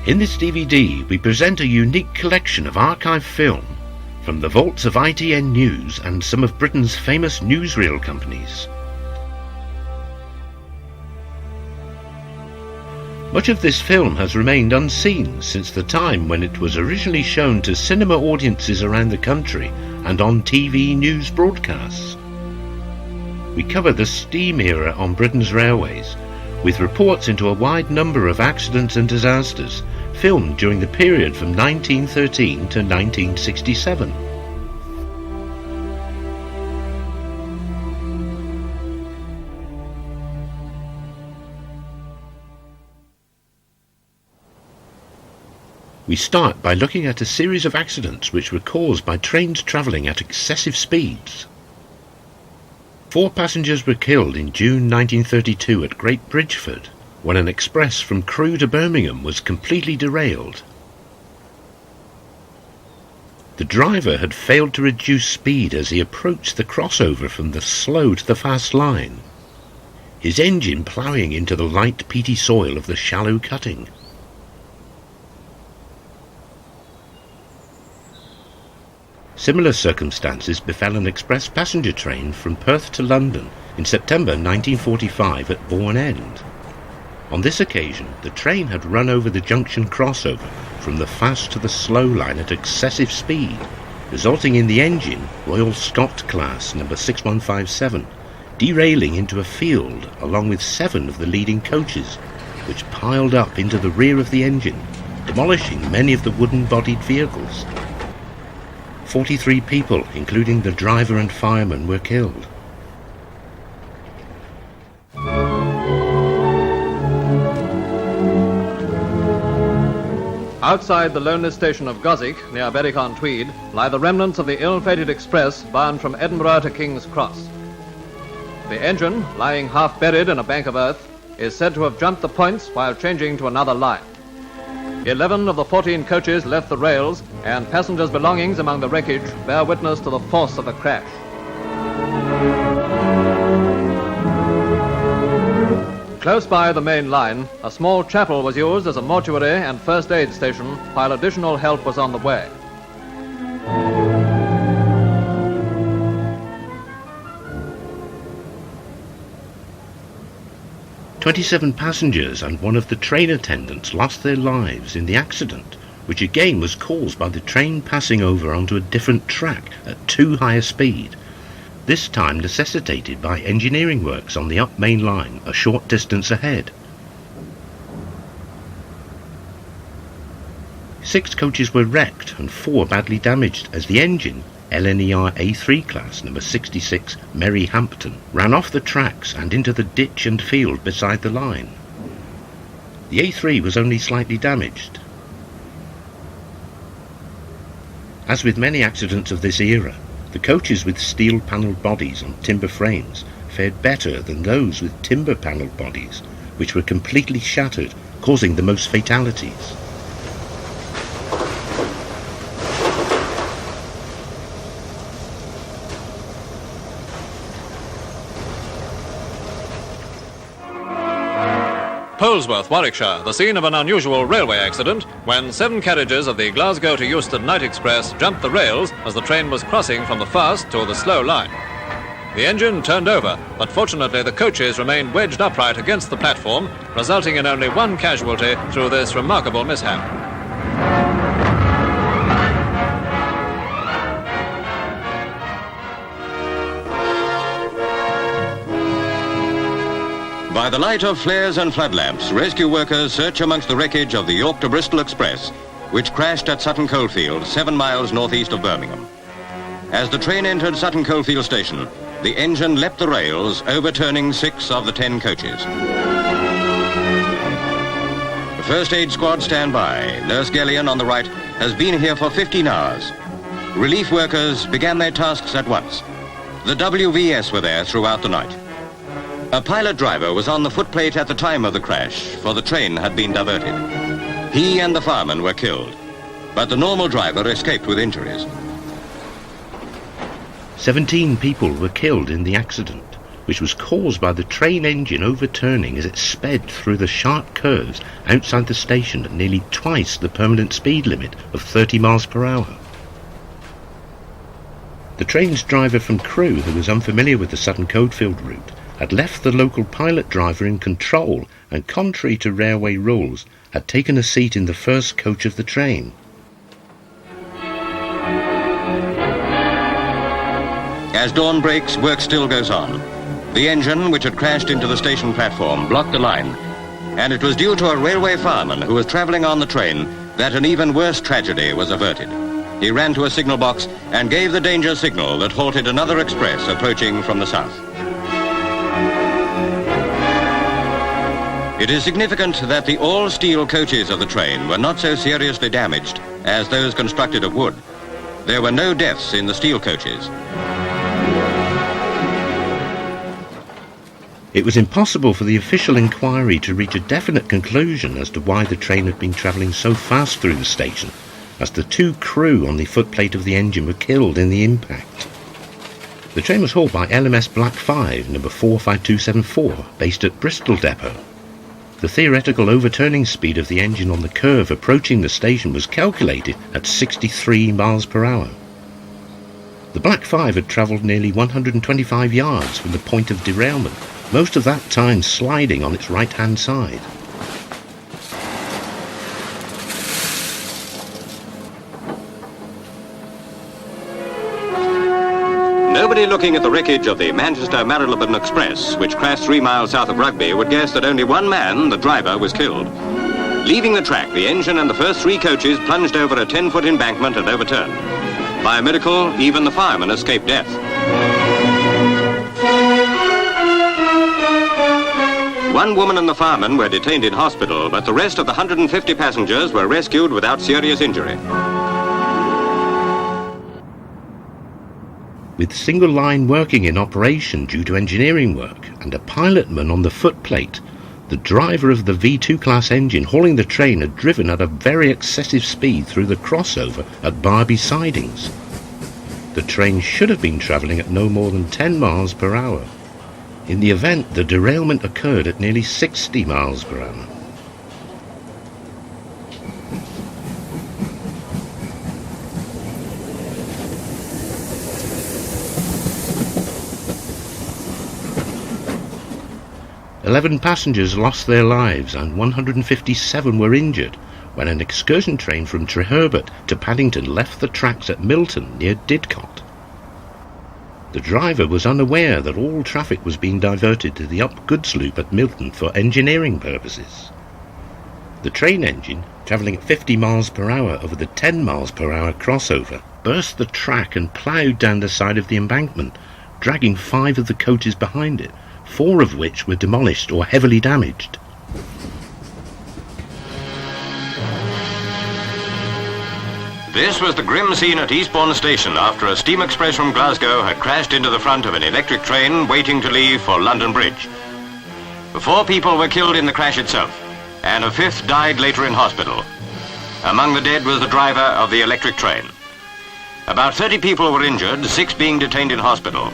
In this DVD, we present a unique collection of archive film from the vaults of ITN News and some of Britain's famous newsreel companies. Much of this film has remained unseen since the time when it was originally shown to cinema audiences around the country and on TV news broadcasts. We cover the steam era on Britain's railways, with reports into a wide number of accidents and disasters filmed during the period from 1913 to 1967. We start by looking at a series of accidents which were caused by trains travelling at excessive speeds. 4 passengers were killed in June 1932 at Great Bridgeford, when an express from Crewe to Birmingham was completely derailed. The driver had failed to reduce speed as he approached the crossover from the slow to the fast line, his engine ploughing into the light peaty soil of the shallow cutting. Similar circumstances befell an express passenger train from Perth to London in September 1945 at Bourne End. On this occasion, the train had run over the junction crossover from the fast to the slow line at excessive speed, resulting in the engine, Royal Scot class number 6157, derailing into a field along with 7 of the leading coaches, which piled up into the rear of the engine, demolishing many of the wooden-bodied vehicles. 43 people, including the driver and fireman, were killed. Outside the lonely station of Goswick, near Berwick-on-Tweed, lie the remnants of the ill-fated express bound from Edinburgh to King's Cross. The engine, lying half buried in a bank of earth, is said to have jumped the points while changing to another line. 11 of the 14 coaches left the rails, and passengers' belongings among the wreckage bear witness to the force of the crash. Close by the main line, a small chapel was used as a mortuary and first aid station while additional help was on the way. "27 passengers and one of the train attendants lost their lives in the accident, which again was caused by the train passing over onto a different track at too high a speed, this time necessitated by engineering works on the up main line a short distance ahead. 6 coaches were wrecked and 4 badly damaged as the engine, LNER A3 class number 66 Merry Hampton, ran off the tracks and into the ditch and field beside the line. The A3 was only slightly damaged. As with many accidents of this era, the coaches with steel-panelled bodies on timber frames fared better than those with timber-panelled bodies, which were completely shattered, causing the most fatalities. Polesworth, Warwickshire, the scene of an unusual railway accident when 7 carriages of the Glasgow to Euston Night Express jumped the rails as the train was crossing from the fast to the slow line. The engine turned over, but fortunately the coaches remained wedged upright against the platform, resulting in only 1 casualty through this remarkable mishap. By the light of flares and floodlamps, rescue workers search amongst the wreckage of the York to Bristol Express, which crashed at Sutton Coldfield, 7 miles northeast of Birmingham. As the train entered Sutton Coldfield station, the engine leapt the rails, overturning 6 of the 10 coaches. The first aid squad stand by. Nurse Gellion on the right has been here for 15 hours. Relief workers began their tasks at once. The WVS were there throughout the night. A pilot driver was on the footplate at the time of the crash, for the train had been diverted. He and the fireman were killed, but the normal driver escaped with injuries. 17 people were killed in the accident, which was caused by the train engine overturning as it sped through the sharp curves outside the station at nearly twice the permanent speed limit of 30 miles per hour. The train's driver from Crewe, who was unfamiliar with the Sutton Coldfield route, had left the local pilot driver in control and, contrary to railway rules, had taken a seat in the first coach of the train. As dawn breaks, work still goes on. The engine, which had crashed into the station platform, blocked the line, and it was due to a railway fireman who was travelling on the train that an even worse tragedy was averted. He ran to a signal box and gave the danger signal that halted another express approaching from the south. It is significant that the all-steel coaches of the train were not so seriously damaged as those constructed of wood. There were no deaths in the steel coaches. It was impossible for the official inquiry to reach a definite conclusion as to why the train had been travelling so fast through the station, as the 2 crew on the footplate of the engine were killed in the impact. The train was hauled by LMS Black 5, number 45274, based at Bristol Depot. The theoretical overturning speed of the engine on the curve approaching the station was calculated at 63 miles per hour. The Black 5 had travelled nearly 125 yards from the point of derailment, most of that time sliding on its right-hand side. Nobody looking at the wreckage of the Manchester-Marylebone Express, which crashed 3 miles south of Rugby, would guess that only one man, the driver, was killed. Leaving the track, the engine and the first 3 coaches plunged over a 10-foot embankment and overturned. By a miracle, even the fireman escaped death. One woman and the fireman were detained in hospital, but the rest of the 150 passengers were rescued without serious injury. With single line working in operation due to engineering work and a pilotman on the footplate, the driver of the V2 class engine hauling the train had driven at a very excessive speed through the crossover at Barby Sidings. The train should have been travelling at no more than 10 miles per hour. In the event, the derailment occurred at nearly 60 miles per hour. "11 passengers lost their lives and 157 were injured when an excursion train from Treherbert to Paddington left the tracks at Milton near Didcot. The driver was unaware that all traffic was being diverted to the up goods loop at Milton for engineering purposes. The train engine, travelling at 50 miles per hour over the 10 miles per hour crossover, burst the track and ploughed down the side of the embankment, dragging 5 of the coaches behind it, 4 of which were demolished or heavily damaged. This was the grim scene at Eastbourne Station after a steam express from Glasgow had crashed into the front of an electric train waiting to leave for London Bridge. 4 people were killed in the crash itself, and a 5th died later in hospital. Among the dead was the driver of the electric train. About 30 people were injured, 6 being detained in hospital.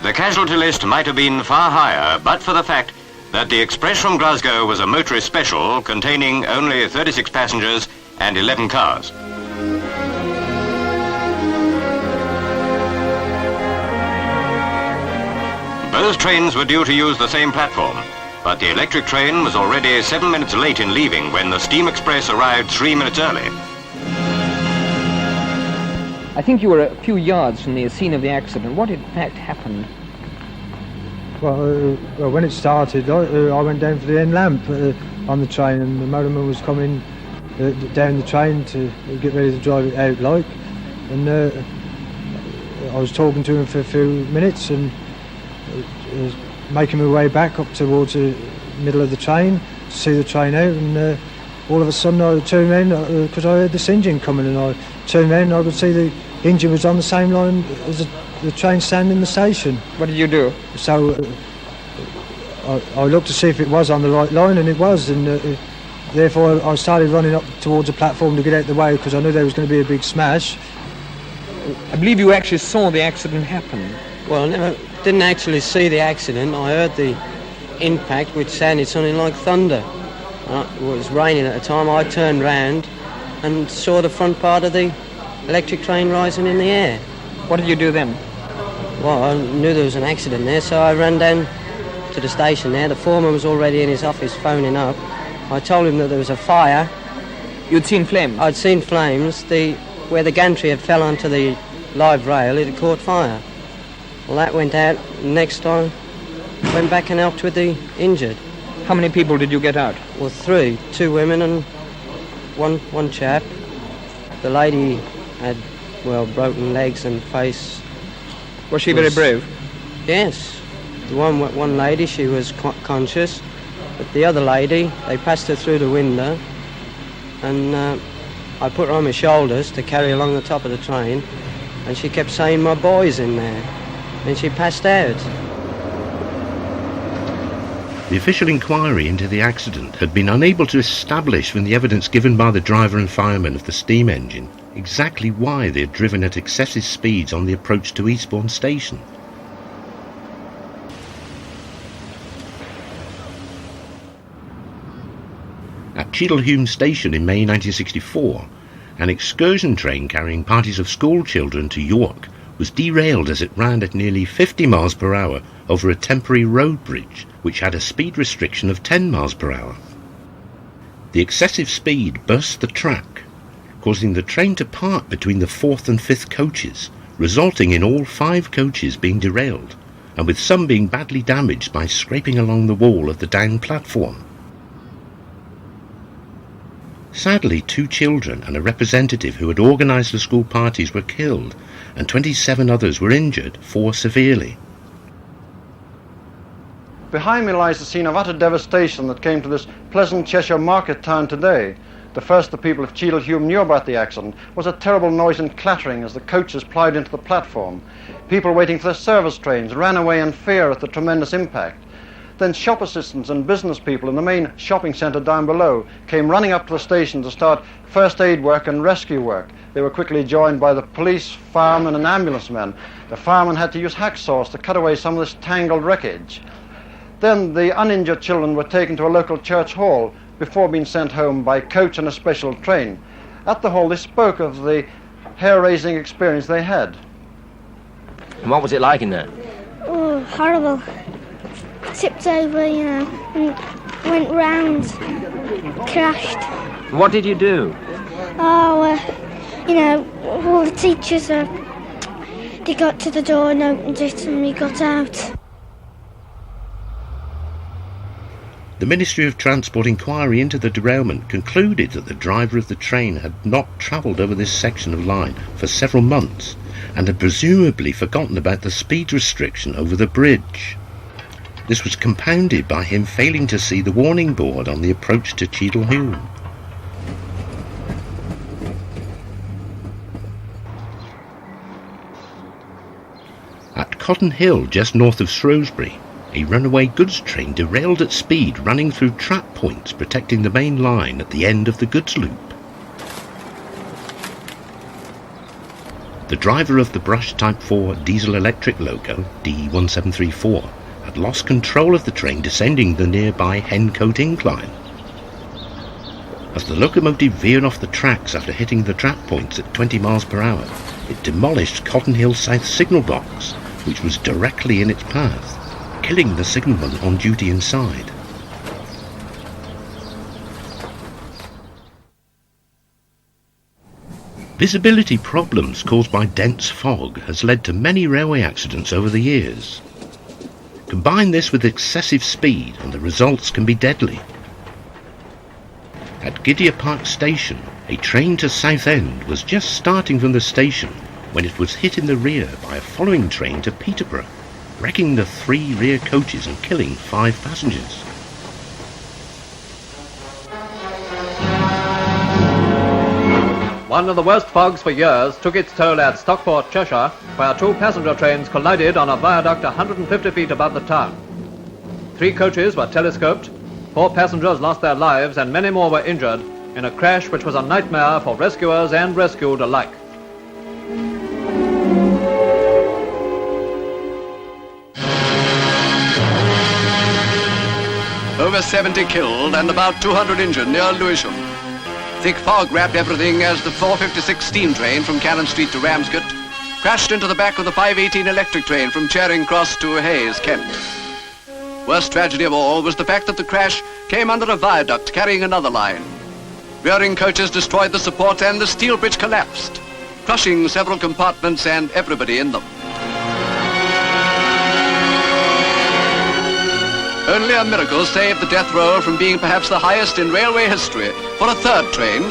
The casualty list might have been far higher, but for the fact that the express from Glasgow was a motorist special containing only 36 passengers and 11 cars. Both trains were due to use the same platform, but the electric train was already 7 minutes late in leaving when the steam express arrived 3 minutes early. I think you were a few yards from the scene of the accident. What in fact happened? Well, when it started, I went down for the end lamp on the train, and the motorman was coming down the train to get ready to drive it out, like. And I was talking to him for a few minutes and making my way back up towards the middle of the train to see the train out, and all of a sudden I turned around because I heard this engine coming, and I turned around and I could see the engine was on the same line as the train stand in the station. What did you do? So I looked to see if it was on the right line, and it was, and therefore I started running up towards the platform to get out of the way because I knew there was going to be a big smash. I believe you actually saw the accident happen. Well, I never didn't actually see the accident. I heard the impact, which sounded something like thunder. It was raining at the time. I turned round and saw the front part of the electric train rising in the air. What did you do then? Well, I knew there was an accident there, so I ran down to the station there. The foreman was already in his office phoning up. I told him that there was a fire. You'd seen flames? I'd seen flames. Where the gantry had fell onto the live rail, it had caught fire. Well, that went out. Next I went back and helped with the injured. How many people did you get out? Well, 3. 2 women and one chap. The lady had, well, broken legs and face. Was she very brave? Yes. The one lady, she was conscious, but the other lady, they passed her through the window, and I put her on my shoulders to carry along the top of the train, and she kept saying, "My boy's in there," and she passed out. The official inquiry into the accident had been unable to establish from the evidence given by the driver and fireman of the steam engine exactly why they had driven at excessive speeds on the approach to Eastbourne Station. At Cheadlehume Station in May 1964, an excursion train carrying parties of school children to York was derailed as it ran at nearly 50 miles per hour over a temporary road bridge which had a speed restriction of 10 miles per hour. The excessive speed burst the track, causing the train to part between the 4th and 5th coaches, resulting in all 5 coaches being derailed, and with some being badly damaged by scraping along the wall of the down platform. Sadly, 2 children and a representative who had organised the school parties were killed, and 27 others were injured, 4 severely. Behind me lies the scene of utter devastation that came to this pleasant Cheshire market town today. The first the people of Cheadlehume knew about the accident was a terrible noise and clattering as the coaches ploughed into the platform. People waiting for their service trains ran away in fear at the tremendous impact. Then shop assistants and business people in the main shopping centre down below came running up to the station to start first aid work and rescue work. They were quickly joined by the police, firemen and ambulance men. The firemen had to use hacksaws to cut away some of this tangled wreckage. Then the uninjured children were taken to a local church hall before being sent home by coach and a special train. At the hall they spoke of the hair-raising experience they had. And what was it like in there? Oh, horrible. Tipped over, you know, and went round, crashed. What did you do? Oh, you know, all the teachers, they got to the door and opened it and we got out. The Ministry of Transport inquiry into the derailment concluded that the driver of the train had not travelled over this section of line for several months and had presumably forgotten about the speed restriction over the bridge. This was compounded by him failing to see the warning board on the approach to Cheadlehume. At Cotton Hill, just north of Shrewsbury, a runaway goods train derailed at speed running through trap points protecting the main line at the end of the goods loop. The driver of the Brush Type 4 diesel-electric loco, D1734, had lost control of the train descending the nearby Hencote Incline. As the locomotive veered off the tracks after hitting the trap points at 20 miles per hour, it demolished Cotton Hill South signal box, which was directly in its path, killing the signalman on duty inside. Visibility problems caused by dense fog has led to many railway accidents over the years. Combine this with excessive speed and the results can be deadly. At Gidea Park Station, a train to Southend was just starting from the station when it was hit in the rear by a following train to Peterborough, wrecking the 3 rear coaches and killing 5 passengers. One of the worst fogs for years took its toll at Stockport, Cheshire, where 2 passenger trains collided on a viaduct 150 feet above the town. 3 coaches were telescoped, 4 passengers lost their lives, and many more were injured in a crash which was a nightmare for rescuers and rescued alike. over 70 killed and about 200 injured near Lewisham. Thick fog wrapped everything as the 456 steam train from Cannon Street to Ramsgate crashed into the back of the 518 electric train from Charing Cross to Hayes, Kent. Worst tragedy of all was the fact that the crash came under a viaduct carrying another line. Rearing coaches destroyed the supports and the steel bridge collapsed, crushing several compartments and everybody in them. Only a miracle saved the death roll from being perhaps the highest in railway history, for a third train,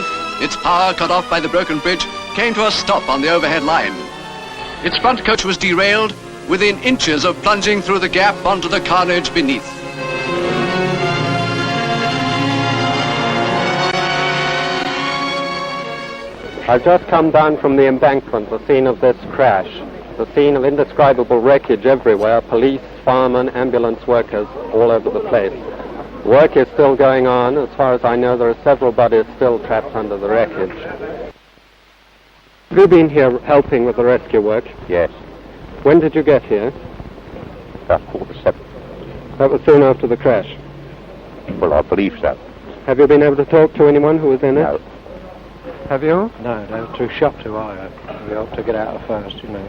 its power cut off by the broken bridge, came to a stop on the overhead line. Its front coach was derailed within inches of plunging through the gap onto the carnage beneath. I've just come down from the embankment, the scene of this crash, the scene of indescribable wreckage everywhere, police, firemen, ambulance workers all over the place. Work is still going on. As far as I know, there are several bodies still trapped under the wreckage. Have you been here helping with the rescue work? Yes. When did you get here? About 4:07. That was soon after the crash. Well, I believe so. Have you been able to talk to anyone who was in it? No. Have you? No, they were too shocked to I. We ought to get out at first, you know.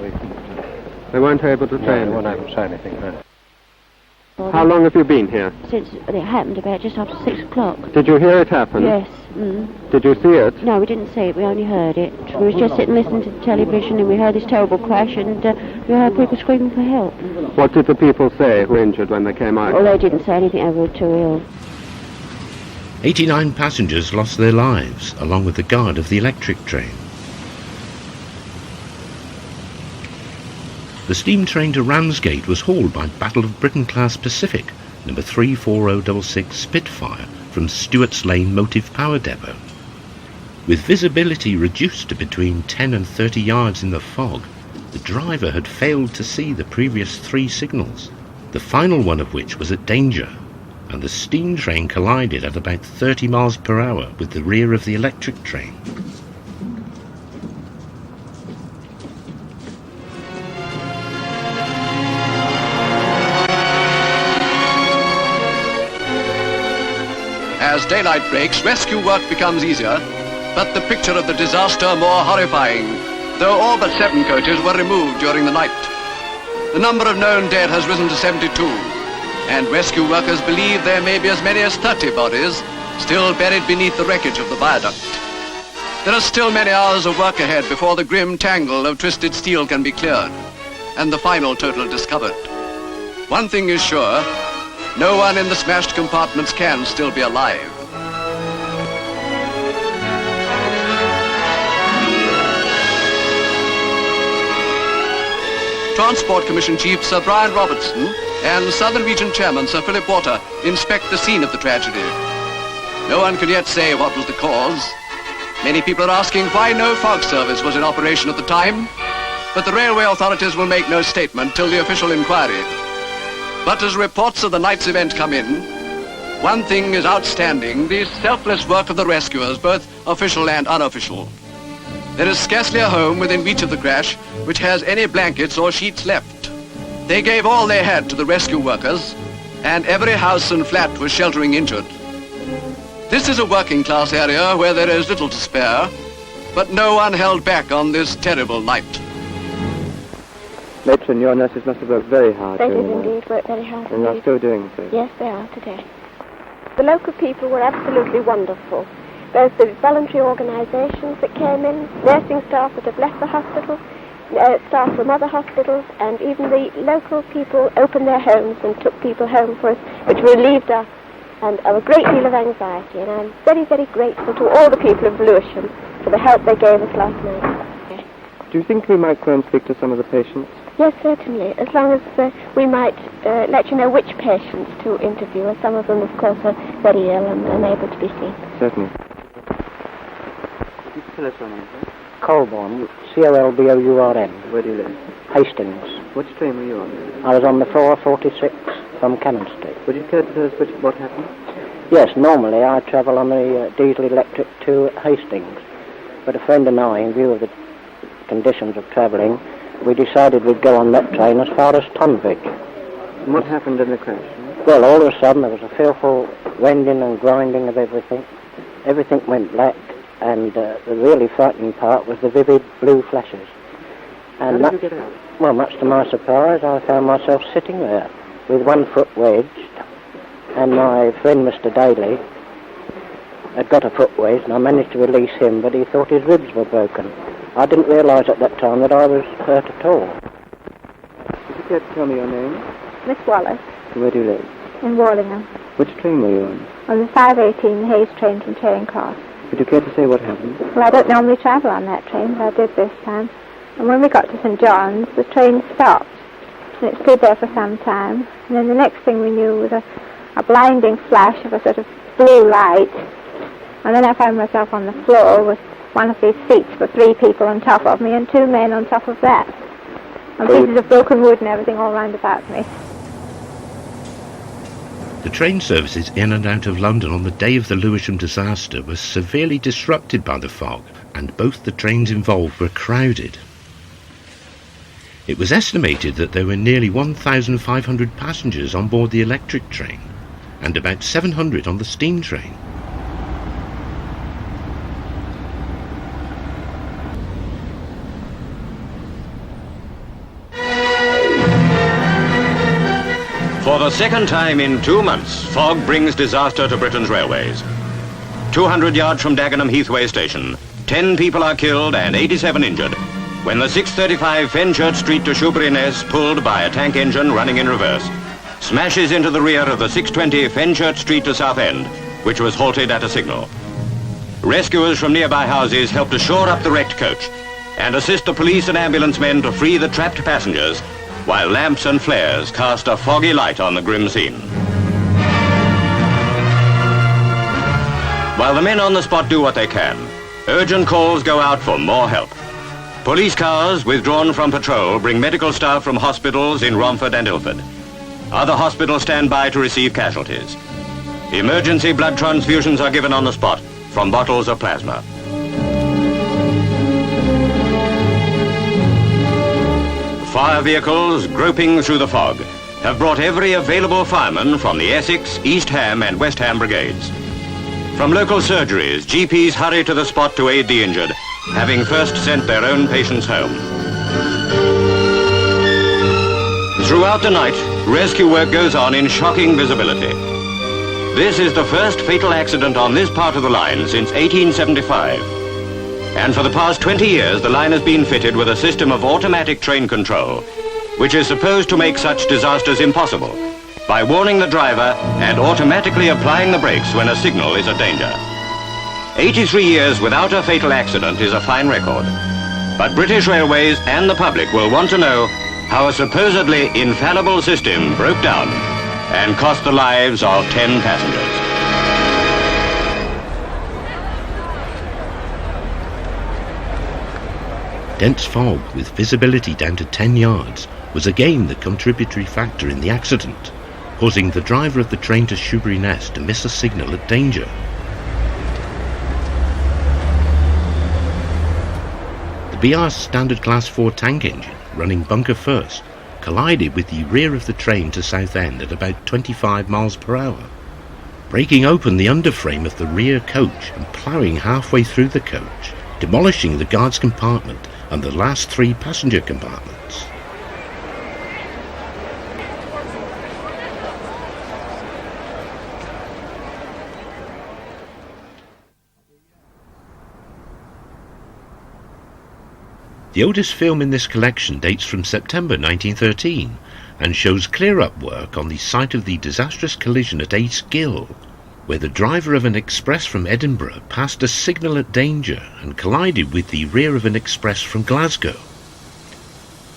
They weren't able to say anything? They weren't able to say anything, no. How long have you been here? Since it happened about just after 6 o'clock. Did you hear it happen? Yes. Did you see it? No, we didn't see it, we only heard it. We was just sitting listening to the television and we heard this terrible crash and we heard people screaming for help. What did the people say who were injured when they came out? Well, they didn't say anything, they were too ill. 89 passengers lost their lives, along with the guard of the electric train. The steam train to Ramsgate was hauled by Battle of Britain-class Pacific, number 34066 Spitfire, from Stewart's Lane Motive Power Depot. With visibility reduced to between 10 and 30 yards in the fog, the driver had failed to see the previous 3 signals, the final one of which was at danger, and the steam train collided at about 30 miles per hour with the rear of the electric train. As daylight breaks, rescue work becomes easier, but the picture of the disaster more horrifying, though all but 7 coaches were removed during the night. The number of known dead has risen to 72, and rescue workers believe there may be as many as 30 bodies still buried beneath the wreckage of the viaduct. There are still many hours of work ahead before the grim tangle of twisted steel can be cleared, and the final total discovered. One thing is sure, no one in the smashed compartments can still be alive. Transport Commission Chief Sir Brian Robertson and Southern Region Chairman Sir Philip Water inspect the scene of the tragedy. No one can yet say what was the cause. Many people are asking why no fog service was in operation at the time, but the railway authorities will make no statement till the official inquiry. But as reports of the night's event come in, one thing is outstanding, the selfless work of the rescuers, both official and unofficial. There is scarcely a home within reach of the crash which has any blankets or sheets left. They gave all they had to the rescue workers, and every house and flat was sheltering injured. This is a working class area where there is little to spare, but no one held back on this terrible night. Matron, your nurses must have worked very hard. They did indeed work very hard. And are still doing so. Yes, they are today. The local people were absolutely wonderful. Both the voluntary organisations that came in, nursing staff that have left the hospital, staff from other hospitals, and even the local people opened their homes and took people home for us, which relieved us and of a great deal of anxiety. And I'm very, very grateful to all the people of Lewisham for the help they gave us last night. Do you think we might go and speak to some of the patients? Yes, certainly, as long as we might let you know which patients to interview, as some of them, of course, are very ill and unable to be seen. Certainly. Could you tell us your name, sir? Colborne, C-O-L-B-O-U-R-N. Where do you live? Hastings. Which train were you on? I was on the 446 from Cannon Street. Would you care to tell us what happened? Yes, normally I travel on the diesel electric to Hastings, but a friend and I, in view of the conditions of travelling, we decided we'd go on that train as far as Tonvik. And what happened in the crash? Well, all of a sudden there was a fearful rending and grinding of everything. Everything went black, and the really frightening part was the vivid blue flashes. And How did you get out? Well, much to my surprise, I found myself sitting there with one foot wedged, and my friend Mr. Daly had got a foot wedged, and I managed to release him, but he thought his ribs were broken. I didn't realise at that time that I was hurt at all. Would you care to tell me your name? Miss Wallace, Where do you live? in Warlingham, Which train were you on? on the 518 Hayes train from Charing Cross. Would you care to say what happened? Well, I don't normally travel on that train, but I did this time. And when we got to St John's, the train stopped. And it stood there for some time. And then the next thing we knew was a blinding flash of a sort of blue light. And then I found myself on the floor with one of these seats for 3 people on top of me and 2 men on top of that. And pieces of broken wood and everything all round about me. The train services in and out of London on the day of the Lewisham disaster were severely disrupted by the fog, and both the trains involved were crowded. It was estimated that there were nearly 1,500 passengers on board the electric train, and about 700 on the steam train. For the second time in 2 months, fog brings disaster to Britain's railways. 200 yards from Dagenham Heathway Station, 10 people are killed and 87 injured when the 635 Fenchurch Street to Shoebury-Ness, pulled by a tank engine running in reverse, smashes into the rear of the 620 Fenchurch Street to Southend, which was halted at a signal. Rescuers from nearby houses help to shore up the wrecked coach and assist the police and ambulance men to free the trapped passengers, while lamps and flares cast a foggy light on the grim scene. While the men on the spot do what they can, urgent calls go out for more help. Police cars withdrawn from patrol bring medical staff from hospitals in Romford and Ilford. Other hospitals stand by to receive casualties. Emergency blood transfusions are given on the spot from bottles of plasma. Fire vehicles, groping through the fog, have brought every available fireman from the Essex, East Ham and West Ham brigades. From local surgeries, GPs hurry to the spot to aid the injured, having first sent their own patients home. Throughout the night, rescue work goes on in shocking visibility. This is the first fatal accident on this part of the line since 1875. And for the past 20 years, the line has been fitted with a system of automatic train control, which is supposed to make such disasters impossible by warning the driver and automatically applying the brakes when a signal is a danger. 83 years without a fatal accident is a fine record. But British Railways and the public will want to know how a supposedly infallible system broke down and cost the lives of 10 passengers. Dense fog with visibility down to 10 yards was again the contributory factor in the accident, causing the driver of the train to Shoebury-Ness to miss a signal at danger. The BR Standard Class 4 tank engine, running bunker first, collided with the rear of the train to Southend at about 25 miles per hour, breaking open the underframe of the rear coach and ploughing halfway through the coach, demolishing the guard's compartment and the last 3 passenger compartments. The oldest film in this collection dates from September 1913 and shows clear-up work on the site of the disastrous collision at Ace Gill, where the driver of an express from Edinburgh passed a signal at danger and collided with the rear of an express from Glasgow.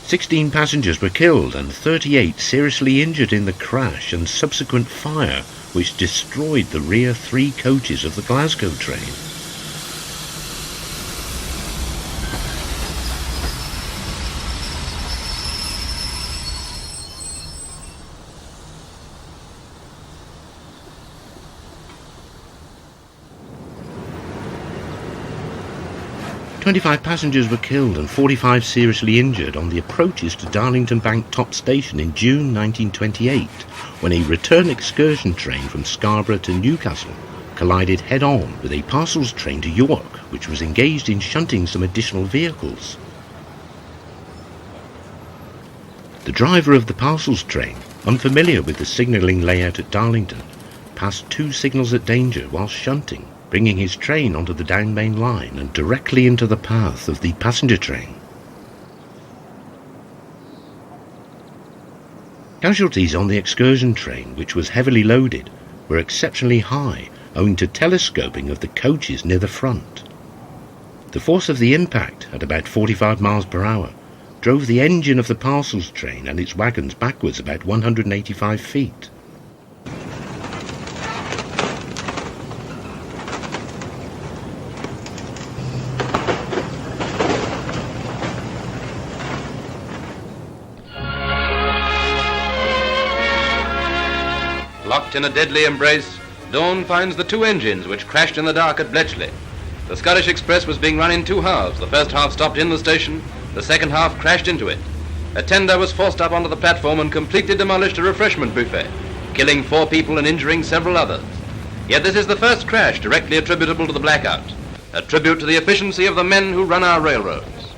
16 passengers were killed and 38 seriously injured in the crash and subsequent fire, which destroyed the rear 3 coaches of the Glasgow train. 25 passengers were killed and 45 seriously injured on the approaches to Darlington Bank Top Station in June 1928, when a return excursion train from Scarborough to Newcastle collided head-on with a parcels train to York, which was engaged in shunting some additional vehicles. The driver of the parcels train, unfamiliar with the signalling layout at Darlington, passed 2 signals at danger while shunting, bringing his train onto the down main line and directly into the path of the passenger train. Casualties on the excursion train, which was heavily loaded, were exceptionally high, owing to telescoping of the coaches near the front. The force of the impact, at about 45 miles per hour, drove the engine of the parcels train and its wagons backwards about 185 feet. Locked in a deadly embrace, Dawn finds the 2 engines which crashed in the dark at Bletchley. The Scottish Express was being run in 2 halves. The first half stopped in the station, the second half crashed into it. A tender was forced up onto the platform and completely demolished a refreshment buffet, killing 4 people and injuring several others. Yet this is the first crash directly attributable to the blackout, a tribute to the efficiency of the men who run our railroads.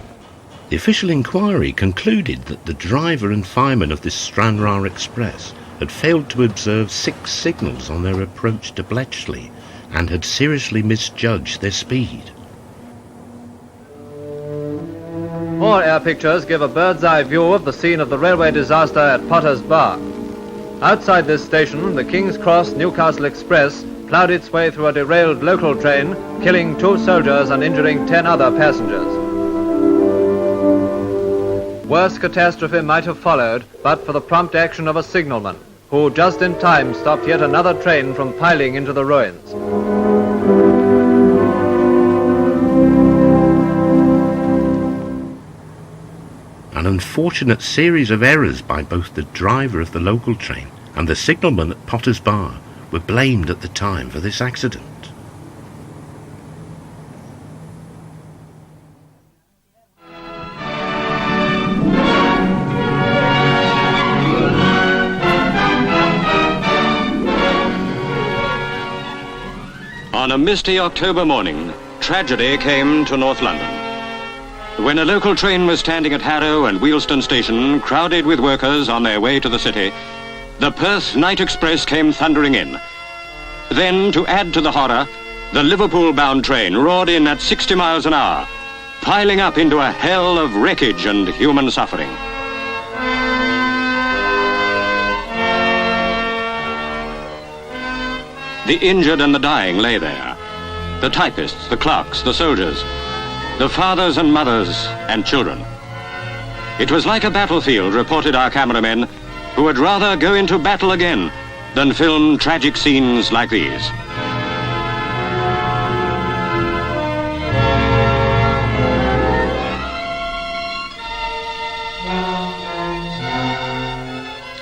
The official inquiry concluded that the driver and fireman of this Stranraer Express had failed to observe 6 signals on their approach to Bletchley and had seriously misjudged their speed. More air pictures give a bird's-eye view of the scene of the railway disaster at Potter's Bar. Outside this station, the King's Cross Newcastle Express ploughed its way through a derailed local train, killing 2 soldiers and injuring 10 other passengers. Worse catastrophe might have followed, but for the prompt action of a signalman, who just in time stopped yet another train from piling into the ruins. An unfortunate series of errors by both the driver of the local train and the signalman at Potter's Bar were blamed at the time for this accident. On a misty October morning, tragedy came to North London. When a local train was standing at Harrow and Wealdstone Station, crowded with workers on their way to the city, the Perth Night Express came thundering in. Then, to add to the horror, the Liverpool-bound train roared in at 60 miles an hour, piling up into a hell of wreckage and human suffering. The injured and the dying lay there. The typists, the clerks, the soldiers, the fathers and mothers and children. It was like a battlefield, reported our cameramen, who would rather go into battle again than film tragic scenes like these.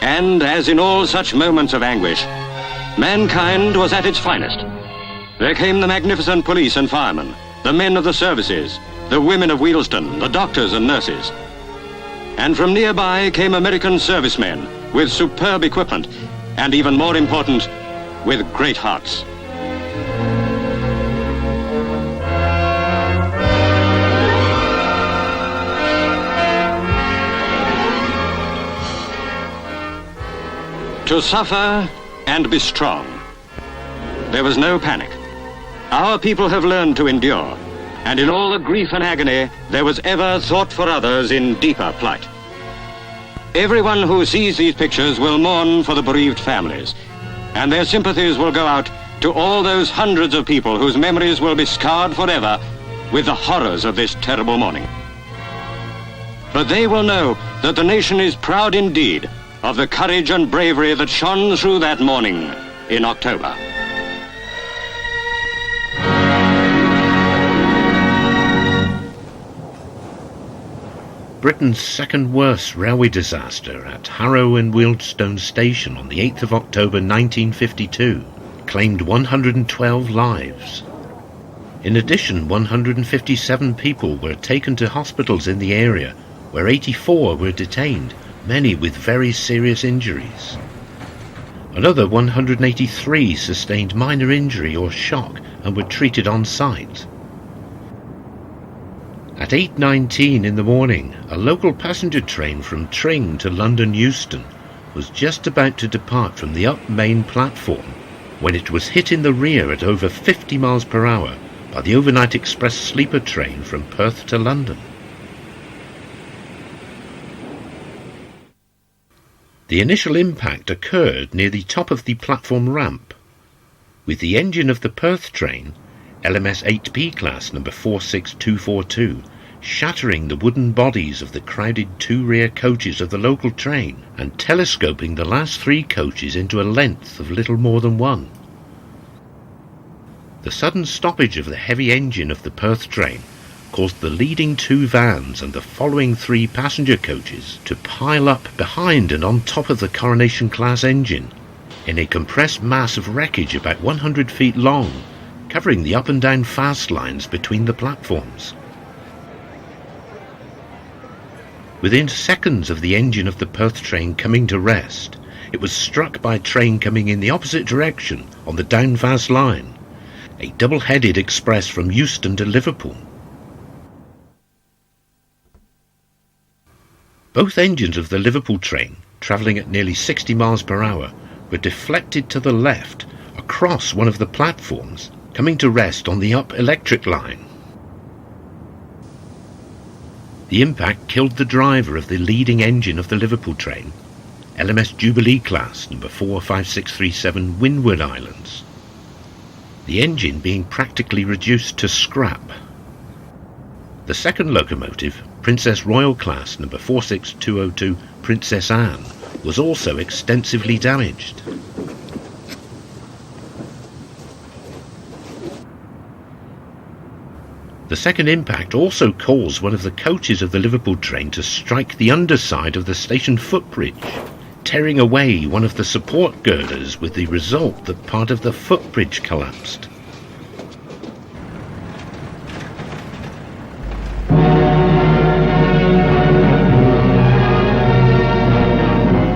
And as in all such moments of anguish, mankind was at its finest. There came the magnificent police and firemen, the men of the services, the women of Wealdstone, the doctors and nurses. And from nearby came American servicemen with superb equipment, and even more important, with great hearts. To suffer and be strong. There was no panic. Our people have learned to endure, and in all the grief and agony, there was ever thought for others in deeper plight. Everyone who sees these pictures will mourn for the bereaved families, and their sympathies will go out to all those hundreds of people whose memories will be scarred forever with the horrors of this terrible morning. But they will know that the nation is proud indeed of the courage and bravery that shone through that morning in October. Britain's second worst railway disaster at Harrow and Wealdstone Station on the 8th of October 1952 claimed 112 lives. In addition, 157 people were taken to hospitals in the area, where 84 were detained, many with very serious injuries. Another 183 sustained minor injury or shock and were treated on site. At 8:19 in the morning, a local passenger train from Tring to London Euston was just about to depart from the up main platform when it was hit in the rear at over 50 miles per hour by the overnight express sleeper train from Perth to London. The initial impact occurred near the top of the platform ramp, with the engine of the Perth train, LMS 8P class number 46242, shattering the wooden bodies of the crowded two rear coaches of the local train and telescoping the last three coaches into a length of little more than one. The sudden stoppage of the heavy engine of the Perth train caused the leading two vans and the following three passenger coaches to pile up behind and on top of the Coronation class engine in a compressed mass of wreckage about 100 feet long, covering the up and down fast lines between the platforms. Within seconds of the engine of the Perth train coming to rest, it was struck by a train coming in the opposite direction on the down fast line, a double-headed express from Euston to Liverpool. Both engines of the Liverpool train, travelling at nearly 60 miles per hour, were deflected to the left across one of the platforms, coming to rest on the up electric line. The impact killed the driver of the leading engine of the Liverpool train, LMS Jubilee class number 45637 Windward Islands, the engine being practically reduced to scrap. The second locomotive, Princess Royal class number 46202 Princess Anne, was also extensively damaged. The second impact also caused one of the coaches of the Liverpool train to strike the underside of the station footbridge, tearing away one of the support girders, with the result that part of the footbridge collapsed.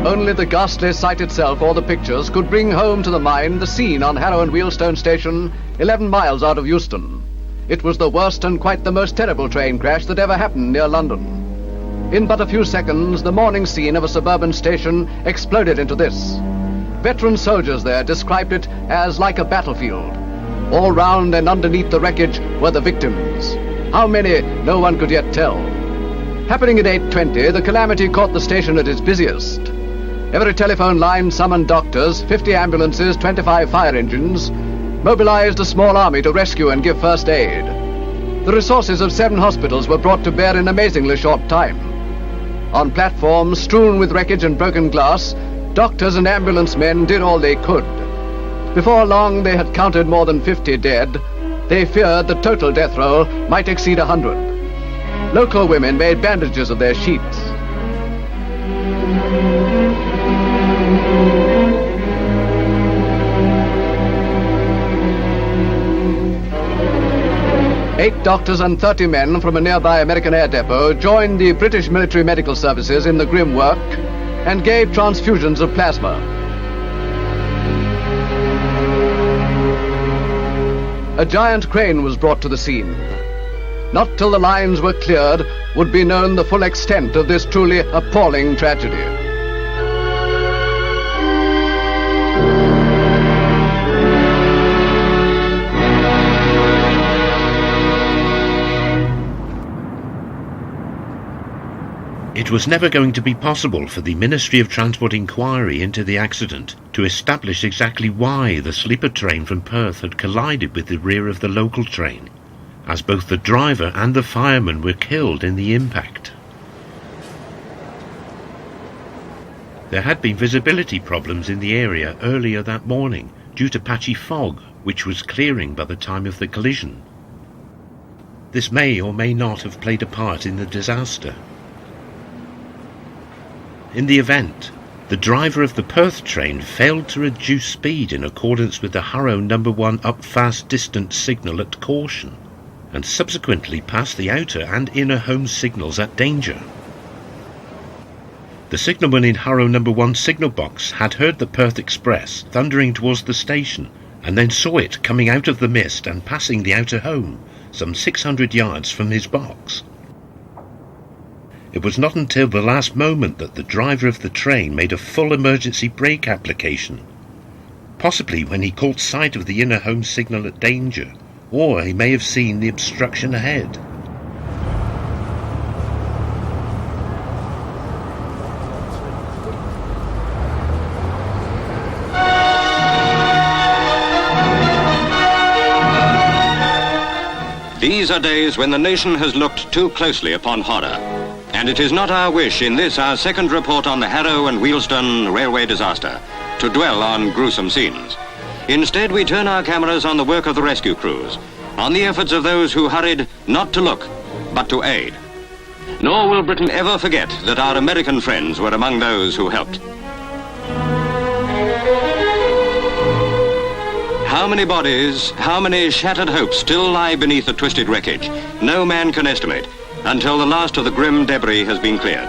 Only the ghastly sight itself or the pictures could bring home to the mind the scene on Harrow and Wealdstone Station, 11 miles out of Euston. It was the worst and quite the most terrible train crash that ever happened near London. In but a few seconds, the morning scene of a suburban station exploded into this. Veteran soldiers there described it as like a battlefield. All round and underneath the wreckage were the victims. How many, no one could yet tell. Happening at 8:20, the calamity caught the station at its busiest. Every telephone line summoned doctors, 50 ambulances, 25 fire engines, mobilized a small army to rescue and give first aid. The resources of 7 hospitals were brought to bear in amazingly short time. On platforms strewn with wreckage and broken glass, doctors and ambulance men did all they could. Before long, they had counted more than 50 dead. They feared the total death roll might exceed 100. Local women made bandages of their sheets. Eight doctors and 30 men from a nearby American air depot joined the British military medical services in the grim work and gave transfusions of plasma. A giant crane was brought to the scene. Not till the lines were cleared would be known the full extent of this truly appalling tragedy. It was never going to be possible for the Ministry of Transport inquiry into the accident to establish exactly why the sleeper train from Perth had collided with the rear of the local train, as both the driver and the fireman were killed in the impact. There had been visibility problems in the area earlier that morning due to patchy fog, which was clearing by the time of the collision. This may or may not have played a part in the disaster. In the event, The driver of the Perth train failed to reduce speed in accordance with the Harrow No. 1 up fast distance signal at caution, and subsequently passed the outer and inner home signals at danger. The signalman in Harrow No. 1 signal box had heard the Perth Express thundering towards the station, and then saw it coming out of the mist and passing the outer home, some 600 yards from his box. It was not until the last moment that the driver of the train made a full emergency brake application, possibly when he caught sight of the inner home signal at danger, or he may have seen the obstruction ahead. These are days when the nation has looked too closely upon horror. And it is not our wish in this, our second report on the Harrow and Wealdstone railway disaster, to dwell on gruesome scenes. Instead, we turn our cameras on the work of the rescue crews, on the efforts of those who hurried not to look, but to aid. Nor will Britain ever forget that our American friends were among those who helped. How many bodies, how many shattered hopes still lie beneath the twisted wreckage, no man can estimate, until the last of the grim debris has been cleared.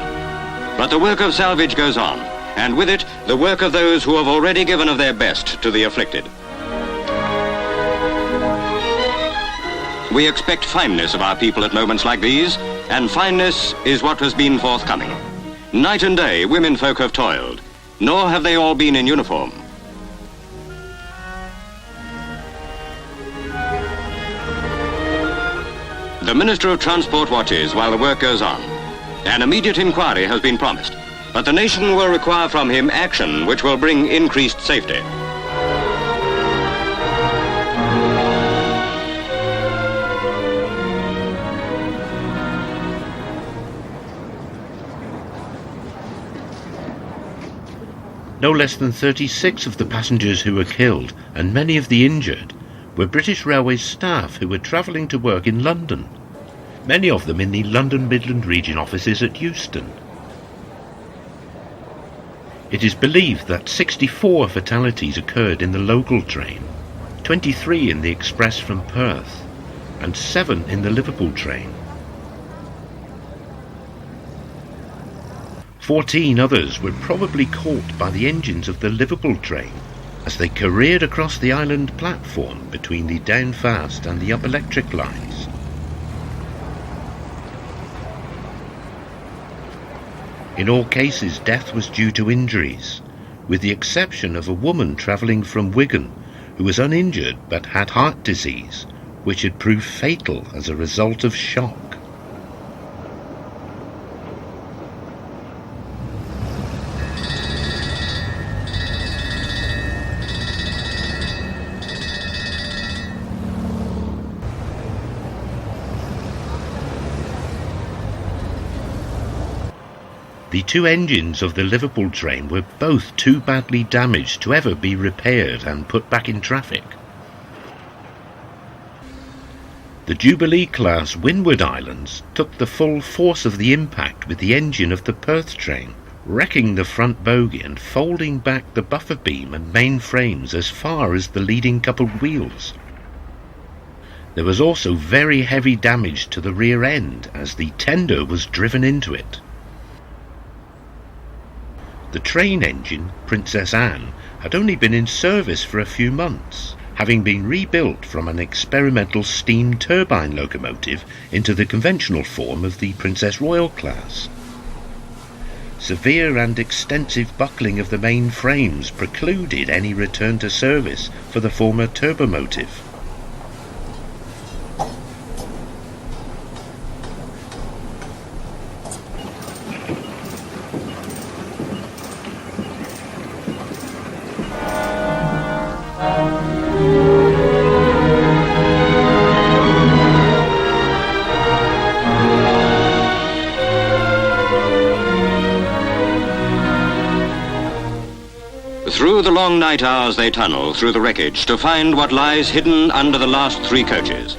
But the work of salvage goes on, and with it, the work of those who have already given of their best to the afflicted. We expect fineness of our people at moments like these, and fineness is what has been forthcoming. Night and day, women folk have toiled, nor have they all been in uniform. The Minister of Transport watches while the work goes on. An immediate inquiry has been promised, but the nation will require from him action which will bring increased safety. No less than 36 of the passengers who were killed, and many of the injured, were British Railways staff who were travelling to work in London, many of them in the London Midland Region offices at Euston. It is believed that 64 fatalities occurred in the local train, 23 in the express from Perth, and 7 in the Liverpool train. 14 others were probably caught by the engines of the Liverpool train as they careered across the island platform between the Downfast and the Up Electric lines. In all cases, death was due to injuries, with the exception of a woman travelling from Wigan who was uninjured but had heart disease, which had proved fatal as a result of shock. The 2 engines of the Liverpool train were both too badly damaged to ever be repaired and put back in traffic. The Jubilee-class Windward Islands took the full force of the impact with the engine of the Perth train, wrecking the front bogie and folding back the buffer beam and main frames as far as the leading coupled wheels. There was also very heavy damage to the rear end as the tender was driven into it. The train engine, Princess Anne, had only been in service for a few months, having been rebuilt from an experimental steam turbine locomotive into the conventional form of the Princess Royal class. Severe and extensive buckling of the main frames precluded any return to service for the former turbomotive. Through the long night hours they tunnel through the wreckage to find what lies hidden under the last 3 coaches.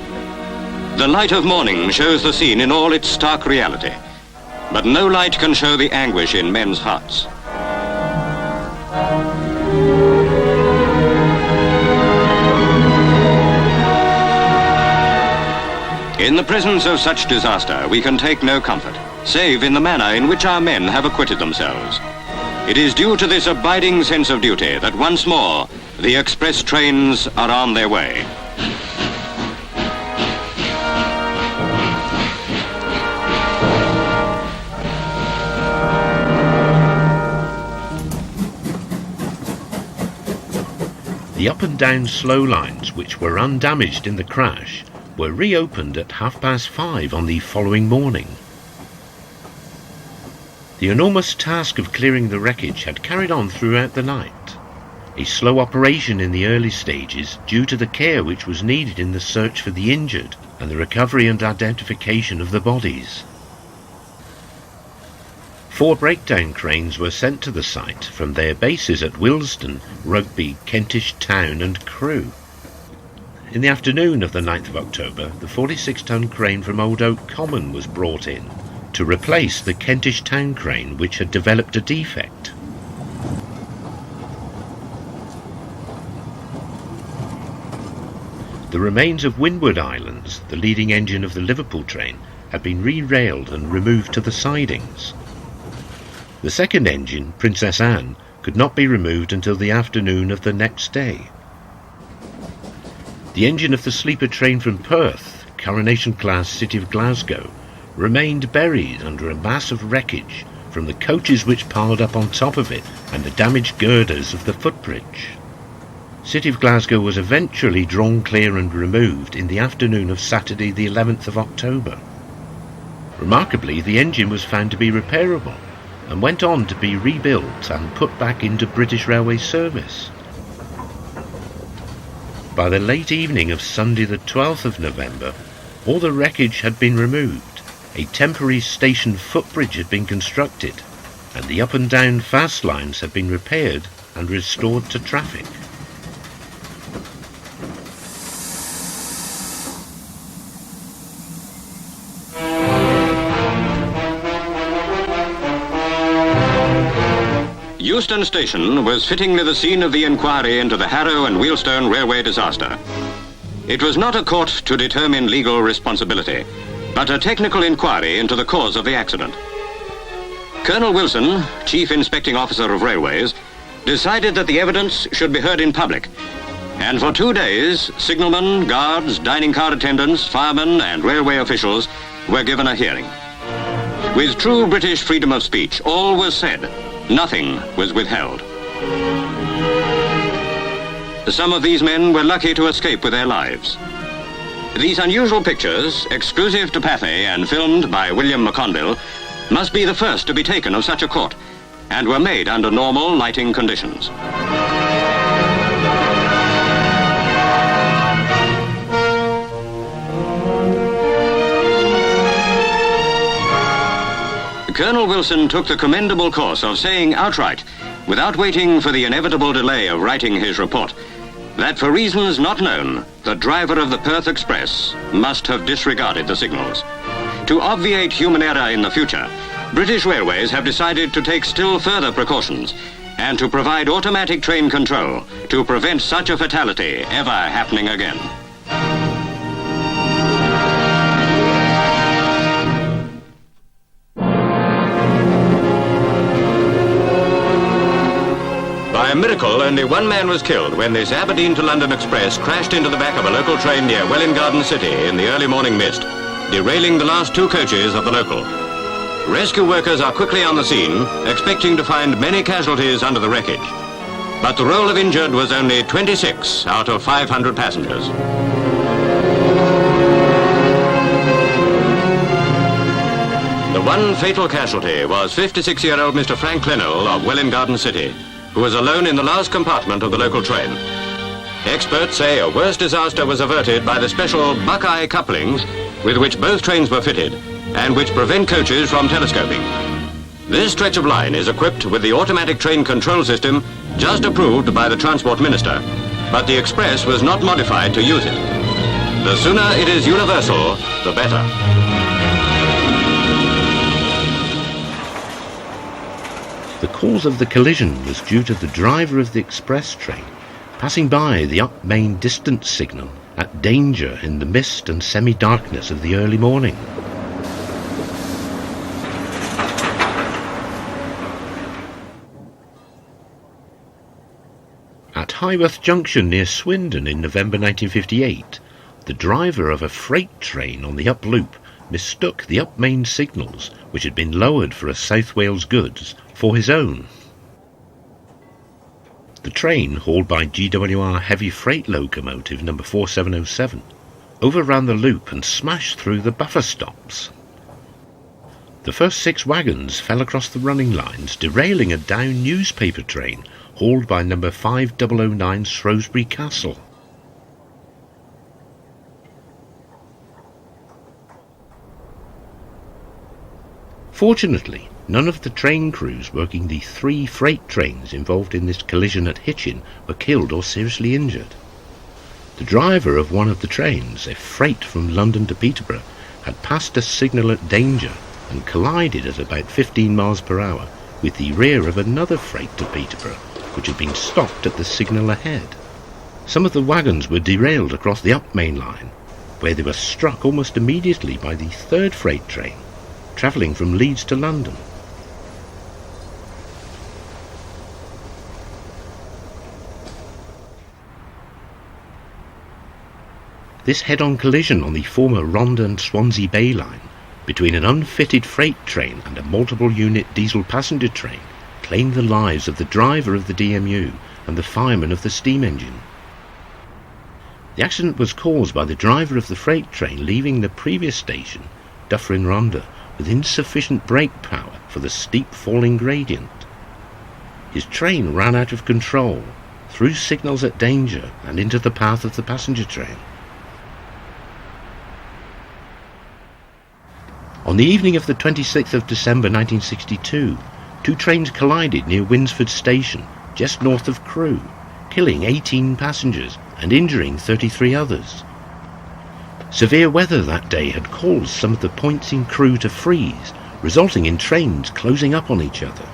The light of morning shows the scene in all its stark reality, but no light can show the anguish in men's hearts. In the presence of such disaster, we can take no comfort, save in the manner in which our men have acquitted themselves. It is due to this abiding sense of duty that once more the express trains are on their way. The up and down slow lines, which were undamaged in the crash, were reopened at 5:30 on the following morning. The enormous task of clearing the wreckage had carried on throughout the night, a slow operation in the early stages due to the care which was needed in the search for the injured and the recovery and identification of the bodies. 4 breakdown cranes were sent to the site from their bases at Willesden, Rugby, Kentish Town and Crewe. In the afternoon of the 9th of October, the 46-ton crane from Old Oak Common was brought in to replace the Kentish Town crane which had developed a defect. The remains of Windward Islands, the leading engine of the Liverpool train, had been re-railed and removed to the sidings. The second engine, Princess Anne, could not be removed until the afternoon of the next day. The engine of the sleeper train from Perth, Coronation Class City of Glasgow, remained buried under a mass of wreckage from the coaches which piled up on top of it and the damaged girders of the footbridge. City of Glasgow was eventually drawn clear and removed in the afternoon of Saturday the 11th of October. Remarkably, the engine was found to be repairable and went on to be rebuilt and put back into British Railway service. By the late evening of Sunday the 12th of November, all the wreckage had been removed, a temporary station footbridge had been constructed, and the up and down fast lines had been repaired and restored to traffic. Euston Station was fittingly the scene of the inquiry into the Harrow and Wealdstone railway disaster. It was not a court to determine legal responsibility, but a technical inquiry into the cause of the accident. Colonel Wilson, Chief Inspecting Officer of Railways, decided that the evidence should be heard in public, and for 2 days, signalmen, guards, dining car attendants, firemen and railway officials were given a hearing. With true British freedom of speech, all was said. Nothing was withheld. Some of these men were lucky to escape with their lives. These unusual pictures, exclusive to Pathé and filmed by William McConville, must be the first to be taken of such a court, and were made under normal lighting conditions. Colonel Wilson took the commendable course of saying outright, without waiting for the inevitable delay of writing his report, that for reasons not known, the driver of the Perth Express must have disregarded the signals. To obviate human error in the future, British Railways have decided to take still further precautions and to provide automatic train control to prevent such a fatality ever happening again. By a miracle, only one man was killed when this Aberdeen to London express crashed into the back of a local train near Welwyn Garden City in the early morning mist, derailing the last 2 coaches of the local. Rescue workers are quickly on the scene, expecting to find many casualties under the wreckage. But the roll of injured was only 26 out of 500 passengers. The one fatal casualty was 56-year-old Mr. Frank Clennell of Welwyn Garden City, who was alone in the last compartment of the local train. Experts say a worse disaster was averted by the special Buckeye couplings with which both trains were fitted and which prevent coaches from telescoping. This stretch of line is equipped with the automatic train control system just approved by the Transport Minister, but the Express was not modified to use it. The sooner it is universal, the better. The cause of the collision was due to the driver of the express train passing by the up main distance signal at Danger in the mist and semi-darkness of the early morning. At Highworth Junction near Swindon in November 1958, the driver of a freight train on the up loop mistook the up main signals, which had been lowered for a South Wales goods, for his own. The train, hauled by GWR heavy freight locomotive number 4707, overran the loop and smashed through the buffer stops. The first 6 wagons fell across the running lines, derailing a down newspaper train hauled by number 5009 Shrewsbury Castle. Fortunately, none of the train crews working the 3 freight trains involved in this collision at Hitchin were killed or seriously injured. The driver of one of the trains, a freight from London to Peterborough, had passed a signal at Danger and collided at about 15 miles per hour with the rear of another freight to Peterborough, which had been stopped at the signal ahead. Some of the wagons were derailed across the up main line, where they were struck almost immediately by the 3rd freight train, travelling from Leeds to London. This head-on collision on the former Rhondda and Swansea Bay line between an unfitted freight train and a multiple-unit diesel passenger train claimed the lives of the driver of the DMU and the fireman of the steam engine. The accident was caused by the driver of the freight train leaving the previous station, Dyffryn Rhondda, with insufficient brake power for the steep falling gradient. His train ran out of control, through signals at Danger and into the path of the passenger train. On the evening of the 26th of December 1962, 2 trains collided near Winsford Station, just north of Crewe, killing 18 passengers and injuring 33 others. Severe weather that day had caused some of the points in Crewe to freeze, resulting in trains closing up on each other.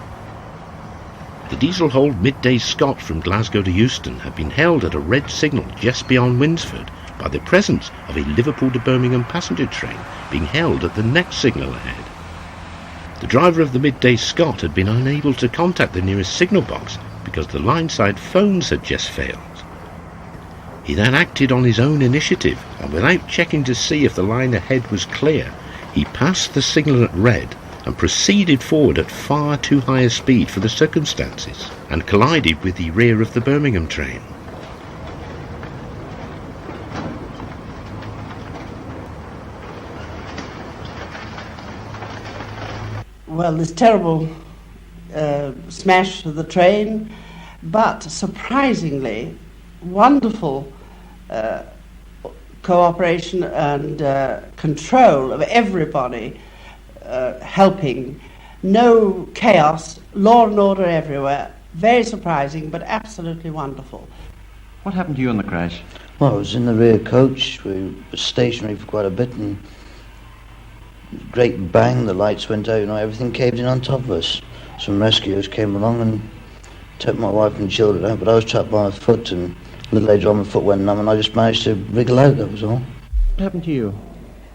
The diesel-hauled Midday Scot from Glasgow to Euston had been held at a red signal just beyond Winsford by the presence of a Liverpool to Birmingham passenger train being held at the next signal ahead. The driver of the Midday Scot had been unable to contact the nearest signal box because the line-side phones had just failed. He then acted on his own initiative, and without checking to see if the line ahead was clear, he passed the signal at red and proceeded forward at far too high a speed for the circumstances, and collided with the rear of the Birmingham train. Well, this terrible smash of the train, but surprisingly wonderful cooperation and control of everybody helping. No chaos, law and order everywhere. Very surprising, but absolutely wonderful. What happened to you in the crash? Well, I was in the rear coach. We were stationary for quite a bit, and great bang, the lights went out, everything caved in on top of us. Some rescuers came along and took my wife and children out, but I was trapped by my foot, and a little later on my foot went numb, and I just managed to wriggle out, that was all. What happened to you?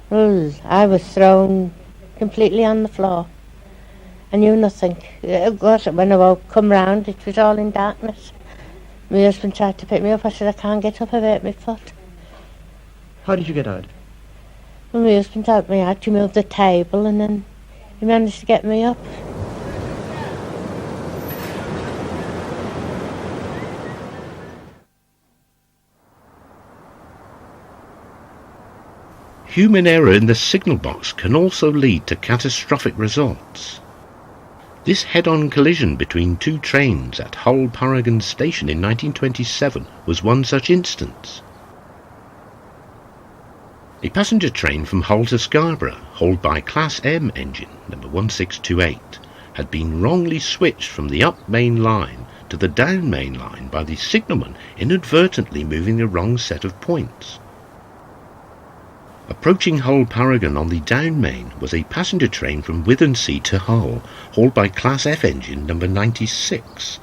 Well, I was thrown completely on the floor. I knew nothing. When I come round, it was all in darkness. My husband tried to pick me up. I said, I can't get up, I've hurt my foot. How did you get out? Well, my husband helped me out to move the table, and then he managed to get me up. Human error in the signal box can also lead to catastrophic results. This head-on collision between 2 trains at Hull Paragon Station in 1927 was one such instance. A passenger train from Hull to Scarborough, hauled by Class M engine number 1628, had been wrongly switched from the up main line to the down main line by the signalman inadvertently moving the wrong set of points. Approaching Hull Paragon on the down main was a passenger train from Withensea to Hull, hauled by Class F engine number 96.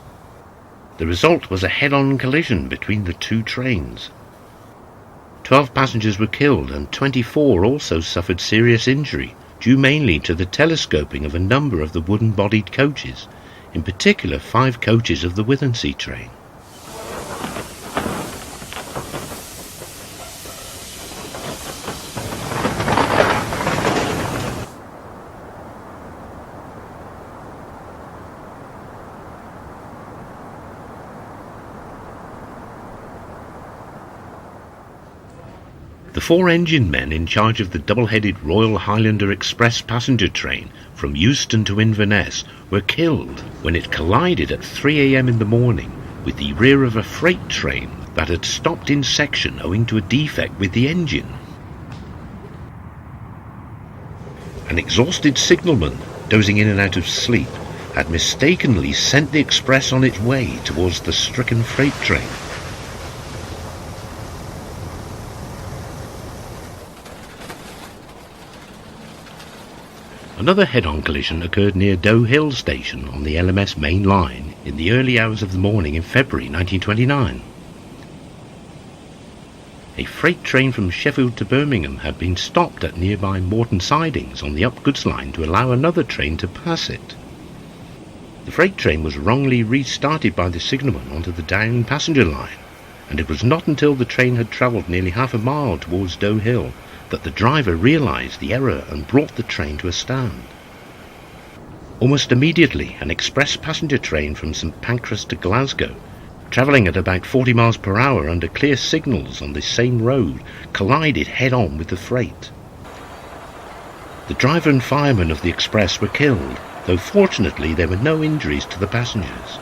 The result was a head-on collision between the 2 trains. 12 passengers were killed and 24 also suffered serious injury, due mainly to the telescoping of a number of the wooden-bodied coaches, in particular 5 coaches of the Withensea train. The 4 engine men in charge of the double-headed Royal Highlander Express passenger train from Euston to Inverness were killed when it collided at 3 a.m. in the morning with the rear of a freight train that had stopped in section owing to a defect with the engine. An exhausted signalman, dozing in and out of sleep, had mistakenly sent the express on its way towards the stricken freight train. Another head-on collision occurred near Doe Hill Station on the LMS main line in the early hours of the morning in February 1929. A freight train from Sheffield to Birmingham had been stopped at nearby Morton Sidings on the Upgoods line to allow another train to pass it. The freight train was wrongly restarted by the signalman onto the down passenger line, and it was not until the train had travelled nearly half a mile towards Doe Hill that the driver realised the error and brought the train to a stand. Almost immediately, an express passenger train from St Pancras to Glasgow, travelling at about 40 miles per hour under clear signals on the same road, collided head-on with the freight. The driver and fireman of the express were killed, though fortunately there were no injuries to the passengers.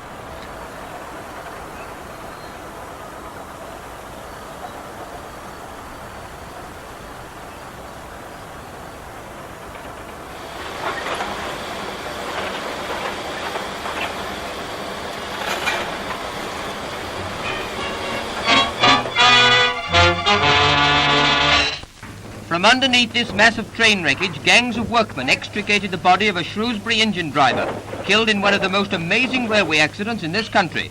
From underneath this mass of train wreckage, gangs of workmen extricated the body of a Shrewsbury engine driver, killed in one of the most amazing railway accidents in this country.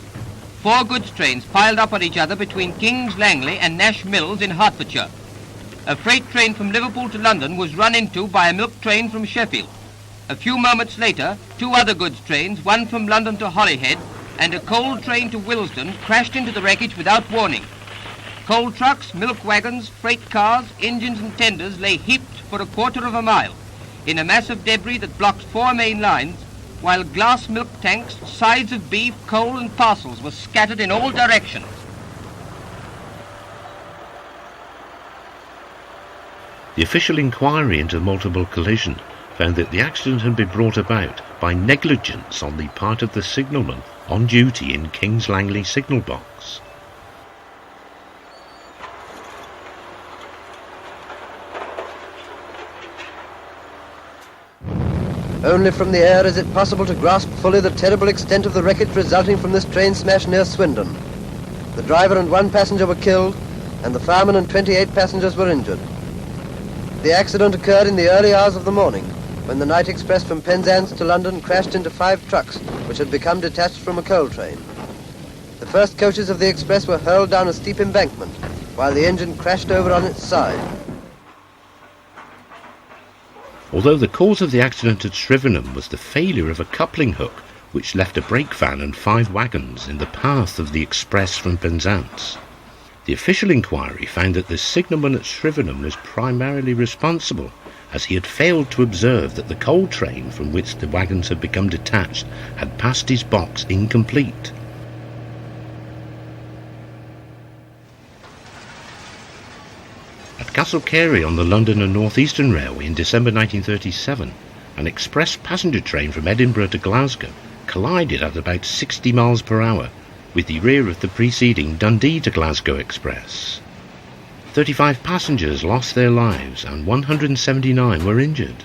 4 goods trains piled up on each other between King's Langley and Nash Mills in Hertfordshire. A freight train from Liverpool to London was run into by a milk train from Sheffield. A few moments later, 2 other goods trains, one from London to Holyhead and a coal train to Willesden, crashed into the wreckage without warning. Coal trucks, milk wagons, freight cars, engines and tenders lay heaped for a quarter of a mile in a mass of debris that blocked 4 main lines, while glass milk tanks, sides of beef, coal and parcels were scattered in all directions. The official inquiry into the multiple collision found that the accident had been brought about by negligence on the part of the signalman on duty in King's Langley signal box. Only from the air is it possible to grasp fully the terrible extent of the wreckage resulting from this train smash near Swindon. The driver and 1 passenger were killed, and the fireman and 28 passengers were injured. The accident occurred in the early hours of the morning, when the night express from Penzance to London crashed into 5 trucks, which had become detached from a coal train. The first coaches of the express were hurled down a steep embankment, while the engine crashed over on its side. Although the cause of the accident at Shrivenham was the failure of a coupling hook which left a brake van and 5 wagons in the path of the express from Penzance. The official inquiry found that the signalman at Shrivenham was primarily responsible, as he had failed to observe that the coal train from which the wagons had become detached had passed his box incomplete. At Castle Carey on the London and North Eastern Railway in December 1937, an express passenger train from Edinburgh to Glasgow collided at about 60 miles per hour with the rear of the preceding Dundee to Glasgow express. 35 passengers lost their lives and 179 were injured.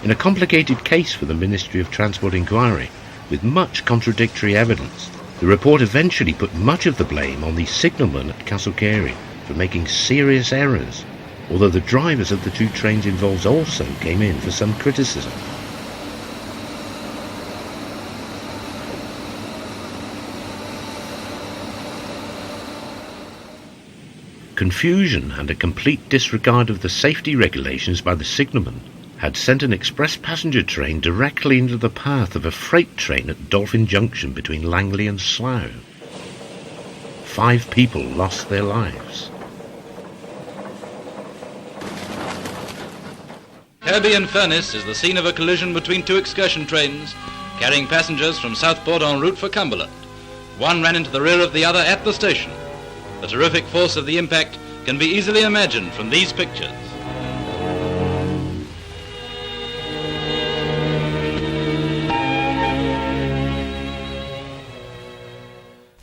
In a complicated case for the Ministry of Transport inquiry, with much contradictory evidence, the report eventually put much of the blame on the signalman at Castle Carey for making serious errors, although the drivers of the 2 trains involved also came in for some criticism. Confusion and a complete disregard of the safety regulations by the signalman had sent an express passenger train directly into the path of a freight train at Dolphin Junction between Langley and Slough. 5 people lost their lives. Kirby-in-Furness is the scene of a collision between 2 excursion trains carrying passengers from Southport en route for Cumberland. One ran into the rear of the other at the station. The terrific force of the impact can be easily imagined from these pictures.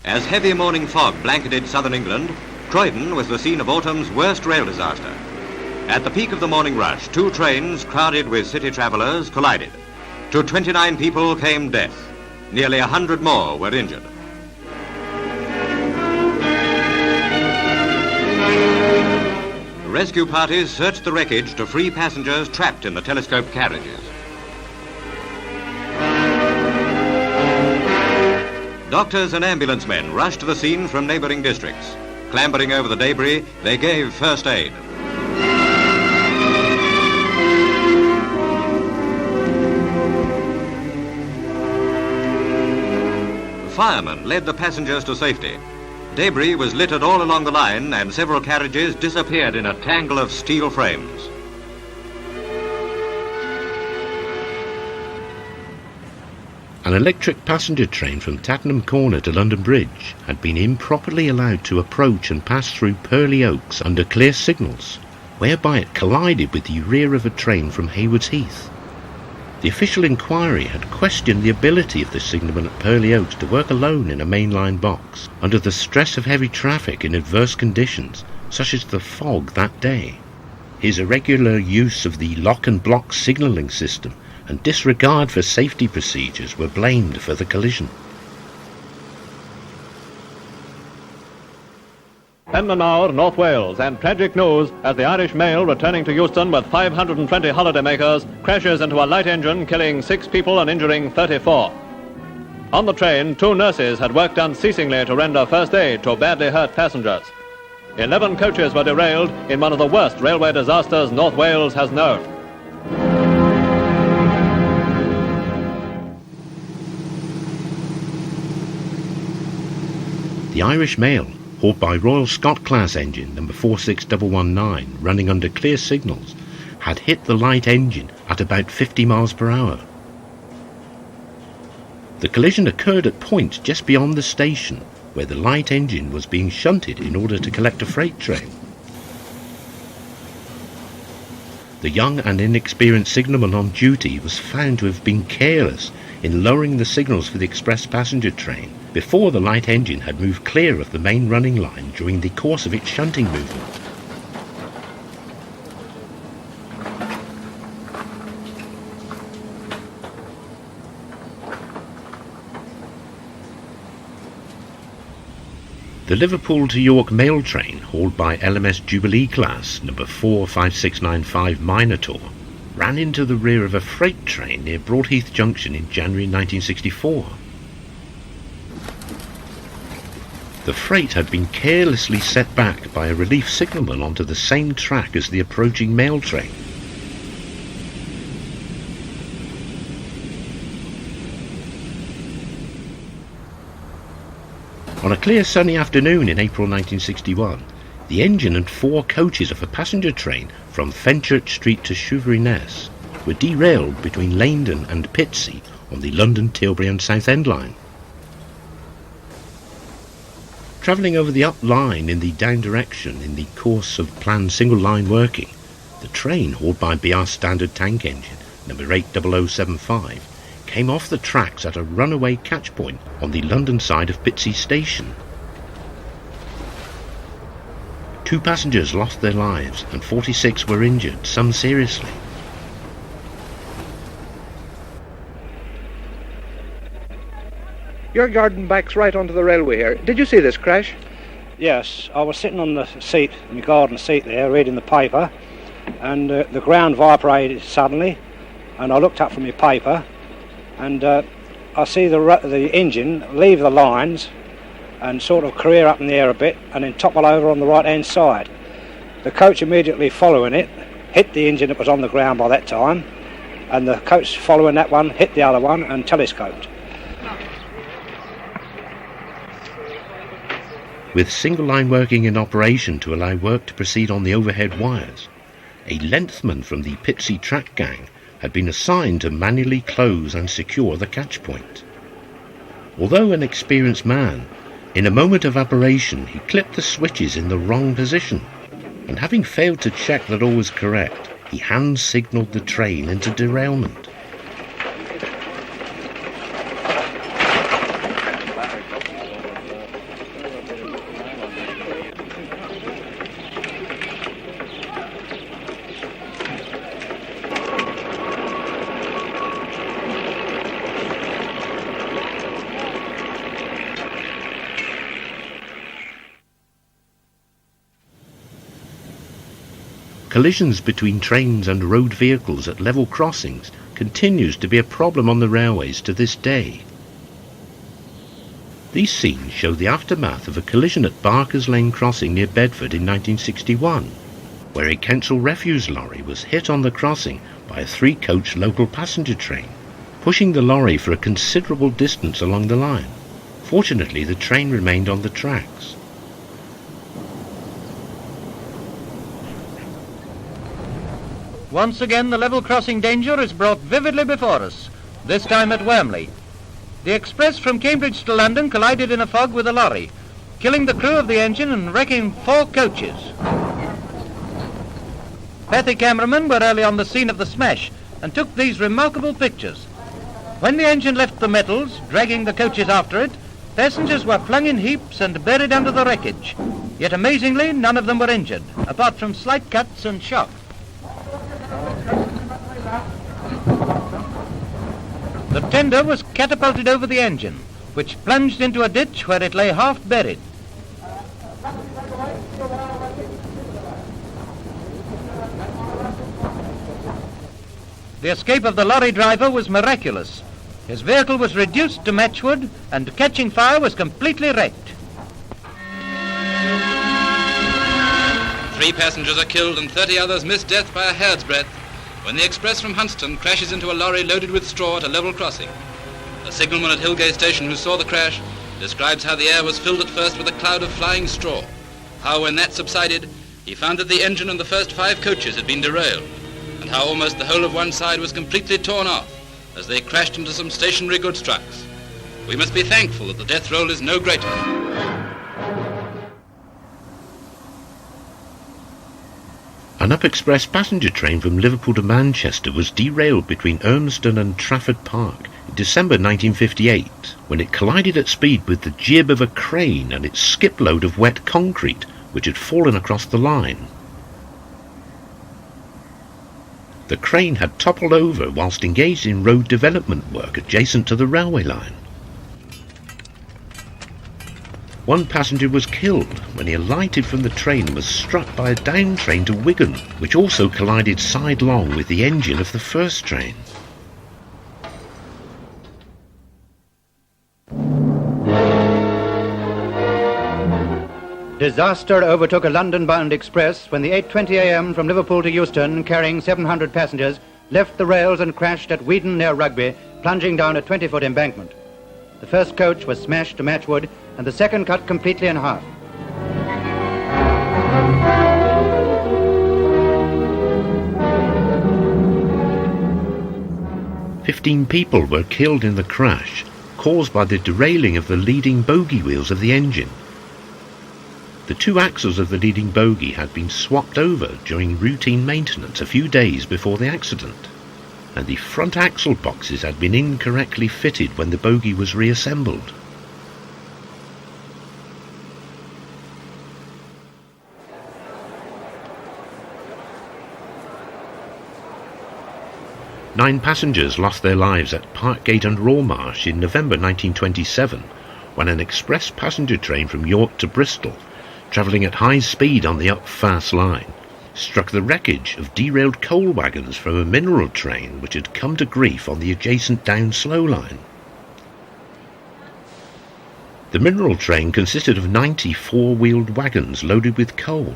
As heavy morning fog blanketed southern England, Croydon was the scene of autumn's worst rail disaster. At the peak of the morning rush, 2 trains crowded with city travellers collided. To 29 people came death. Nearly 100 more were injured. Rescue parties searched the wreckage to free passengers trapped in the telescope carriages. Doctors and ambulance men rushed to the scene from neighbouring districts. Clambering over the debris, they gave first aid. Firemen led the passengers to safety. Debris was littered all along the line and several carriages disappeared in a tangle of steel frames. An electric passenger train from Tattenham Corner to London Bridge had been improperly allowed to approach and pass through Purley Oaks under clear signals, whereby it collided with the rear of a train from Haywards Heath. The official inquiry had questioned the ability of the signalman at Purley Oaks to work alone in a mainline box under the stress of heavy traffic in adverse conditions, such as the fog that day. His irregular use of the lock and block signalling system and disregard for safety procedures were blamed for the collision. Penmanawr, North Wales, and tragic news as the Irish mail returning to Euston with 520 holidaymakers crashes into a light engine, killing 6 people and injuring 34. On the train, 2 nurses had worked unceasingly to render first aid to badly hurt passengers. 11 coaches were derailed in one of the worst railway disasters North Wales has known. The Irish Mail, hauled by Royal Scot class engine number 46119, running under clear signals, had hit the light engine at about 50 miles per hour. The collision occurred at points just beyond the station, where the light engine was being shunted in order to collect a freight train. The young and inexperienced signalman on duty was found to have been careless in lowering the signals for the express passenger train before the light engine had moved clear of the main running line during the course of its shunting movement. The Liverpool to York mail train, hauled by LMS Jubilee class number 45695 Minotaur, ran into the rear of a freight train near Broadheath Junction in January 1964. The freight had been carelessly set back by a relief signalman onto the same track as the approaching mail train. On a clear sunny afternoon in April 1961, the engine and 4 coaches of a passenger train from Fenchurch Street to Shoevery-Ness were derailed between Leindon and Pitsea on the London, Tilbury and Southend line. Travelling over the up line in the down direction in the course of planned single line working, the train, hauled by BR Standard tank engine number 80075, came off the tracks at a runaway catch point on the London side of Pitsea Station. 2 passengers lost their lives and 46 were injured, some seriously. Your garden backs right onto the railway here. Did you see this crash? Yes, I was sitting on the seat, my garden seat there, reading the paper, and the ground vibrated suddenly, and I looked up from my paper, and I see the engine leave the lines and sort of career up in the air a bit and then topple over on the right hand side. The coach immediately following it hit the engine that was on the ground by that time, and the coach following that one hit the other one and telescoped. With single line working in operation to allow work to proceed on the overhead wires, a lengthman from the Pitsea track gang had been assigned to manually close and secure the catch point. Although an experienced man, in a moment of aberration he clipped the switches in the wrong position, and having failed to check that all was correct, he hand-signalled the train into derailment. Collisions between trains and road vehicles at level crossings continues to be a problem on the railways to this day. These scenes show the aftermath of a collision at Barker's Lane crossing near Bedford in 1961, where a Kensal refuse lorry was hit on the crossing by a 3-coach local passenger train, pushing the lorry for a considerable distance along the line. Fortunately, the train remained on the tracks. Once again, the level crossing danger is brought vividly before us, this time at Wormley. The express from Cambridge to London collided in a fog with a lorry, killing the crew of the engine and wrecking 4 coaches. Petty cameramen were early on the scene of the smash and took these remarkable pictures. When the engine left the metals, dragging the coaches after it, passengers were flung in heaps and buried under the wreckage. Yet amazingly, none of them were injured, apart from slight cuts and shock. The tender was catapulted over the engine, which plunged into a ditch where it lay half buried. The escape of the lorry driver was miraculous. His vehicle was reduced to matchwood and catching fire was completely wrecked. 3 passengers are killed and 30 others miss death by a hair's breadth when the express from Hunstanton crashes into a lorry loaded with straw at a level crossing. A signalman at Hillgate Station who saw the crash describes how the air was filled at first with a cloud of flying straw, how when that subsided, he found that the engine and the first 5 coaches had been derailed, and how almost the whole of one side was completely torn off as they crashed into some stationary goods trucks. We must be thankful that the death roll is no greater. An up-express passenger train from Liverpool to Manchester was derailed between Urmston and Trafford Park in December 1958 when it collided at speed with the jib of a crane and its skip load of wet concrete which had fallen across the line. The crane had toppled over whilst engaged in road development work adjacent to the railway line. 1 passenger was killed when he alighted from the train and was struck by a down train to Wigan, which also collided sidelong with the engine of the first train. Disaster overtook a London-bound express when the 8:20 a.m. from Liverpool to Euston, carrying 700 passengers, left the rails and crashed at Weedon near Rugby, plunging down a 20-foot embankment. The first coach was smashed to matchwood and the second cut completely in half. "15 people were killed in the crash, caused by the derailing of the leading bogie wheels of the engine. The 2 axles of the leading bogie had been swapped over during routine maintenance a few days before the accident, and the front axle boxes had been incorrectly fitted when the bogie was reassembled. Nine passengers lost their lives at Parkgate and Rawmarsh in November 1927 when an express passenger train from York to Bristol, travelling at high speed on the up fast line, struck the wreckage of derailed coal wagons from a mineral train which had come to grief on the adjacent down slow line. The The mineral train consisted of 90 four-wheeled wagons loaded with coal.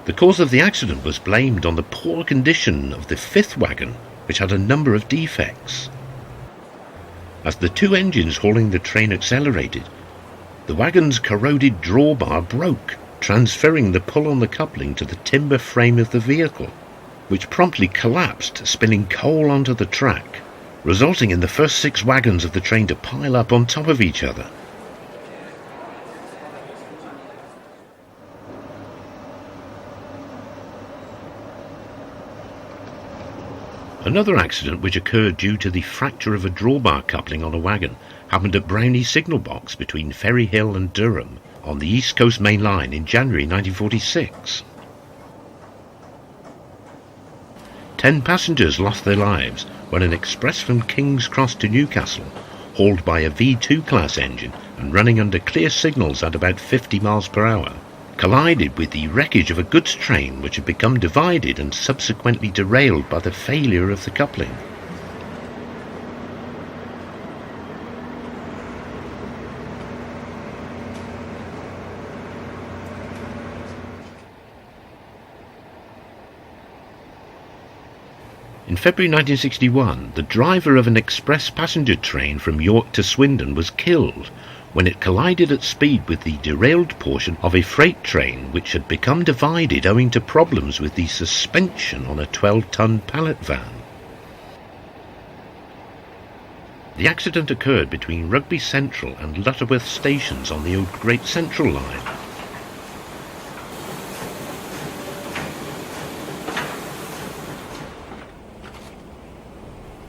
The cause of the accident was blamed on the poor condition of the fifth wagon, which had a number of defects. As the two engines hauling the train accelerated, the wagon's corroded drawbar broke, transferring the pull on the coupling to the timber frame of the vehicle, which promptly collapsed, spilling coal onto the track, resulting in the first 6 wagons of the train to pile up on top of each other. Another accident which occurred due to the fracture of a drawbar coupling on a wagon happened at Brownie Signal Box between Ferry Hill and Durham on the East Coast Main Line in January 1946. 10 passengers lost their lives when an express from King's Cross to Newcastle, hauled by a V2 class engine and running under clear signals at about 50 miles per hour, collided with the wreckage of a goods train which had become divided and subsequently derailed by the failure of the coupling. In February 1961, the driver of an express passenger train from York to Swindon was killed when it collided at speed with the derailed portion of a freight train which had become divided owing to problems with the suspension on a 12-ton pallet van. The accident occurred between Rugby Central and Lutterworth stations on the old Great Central line.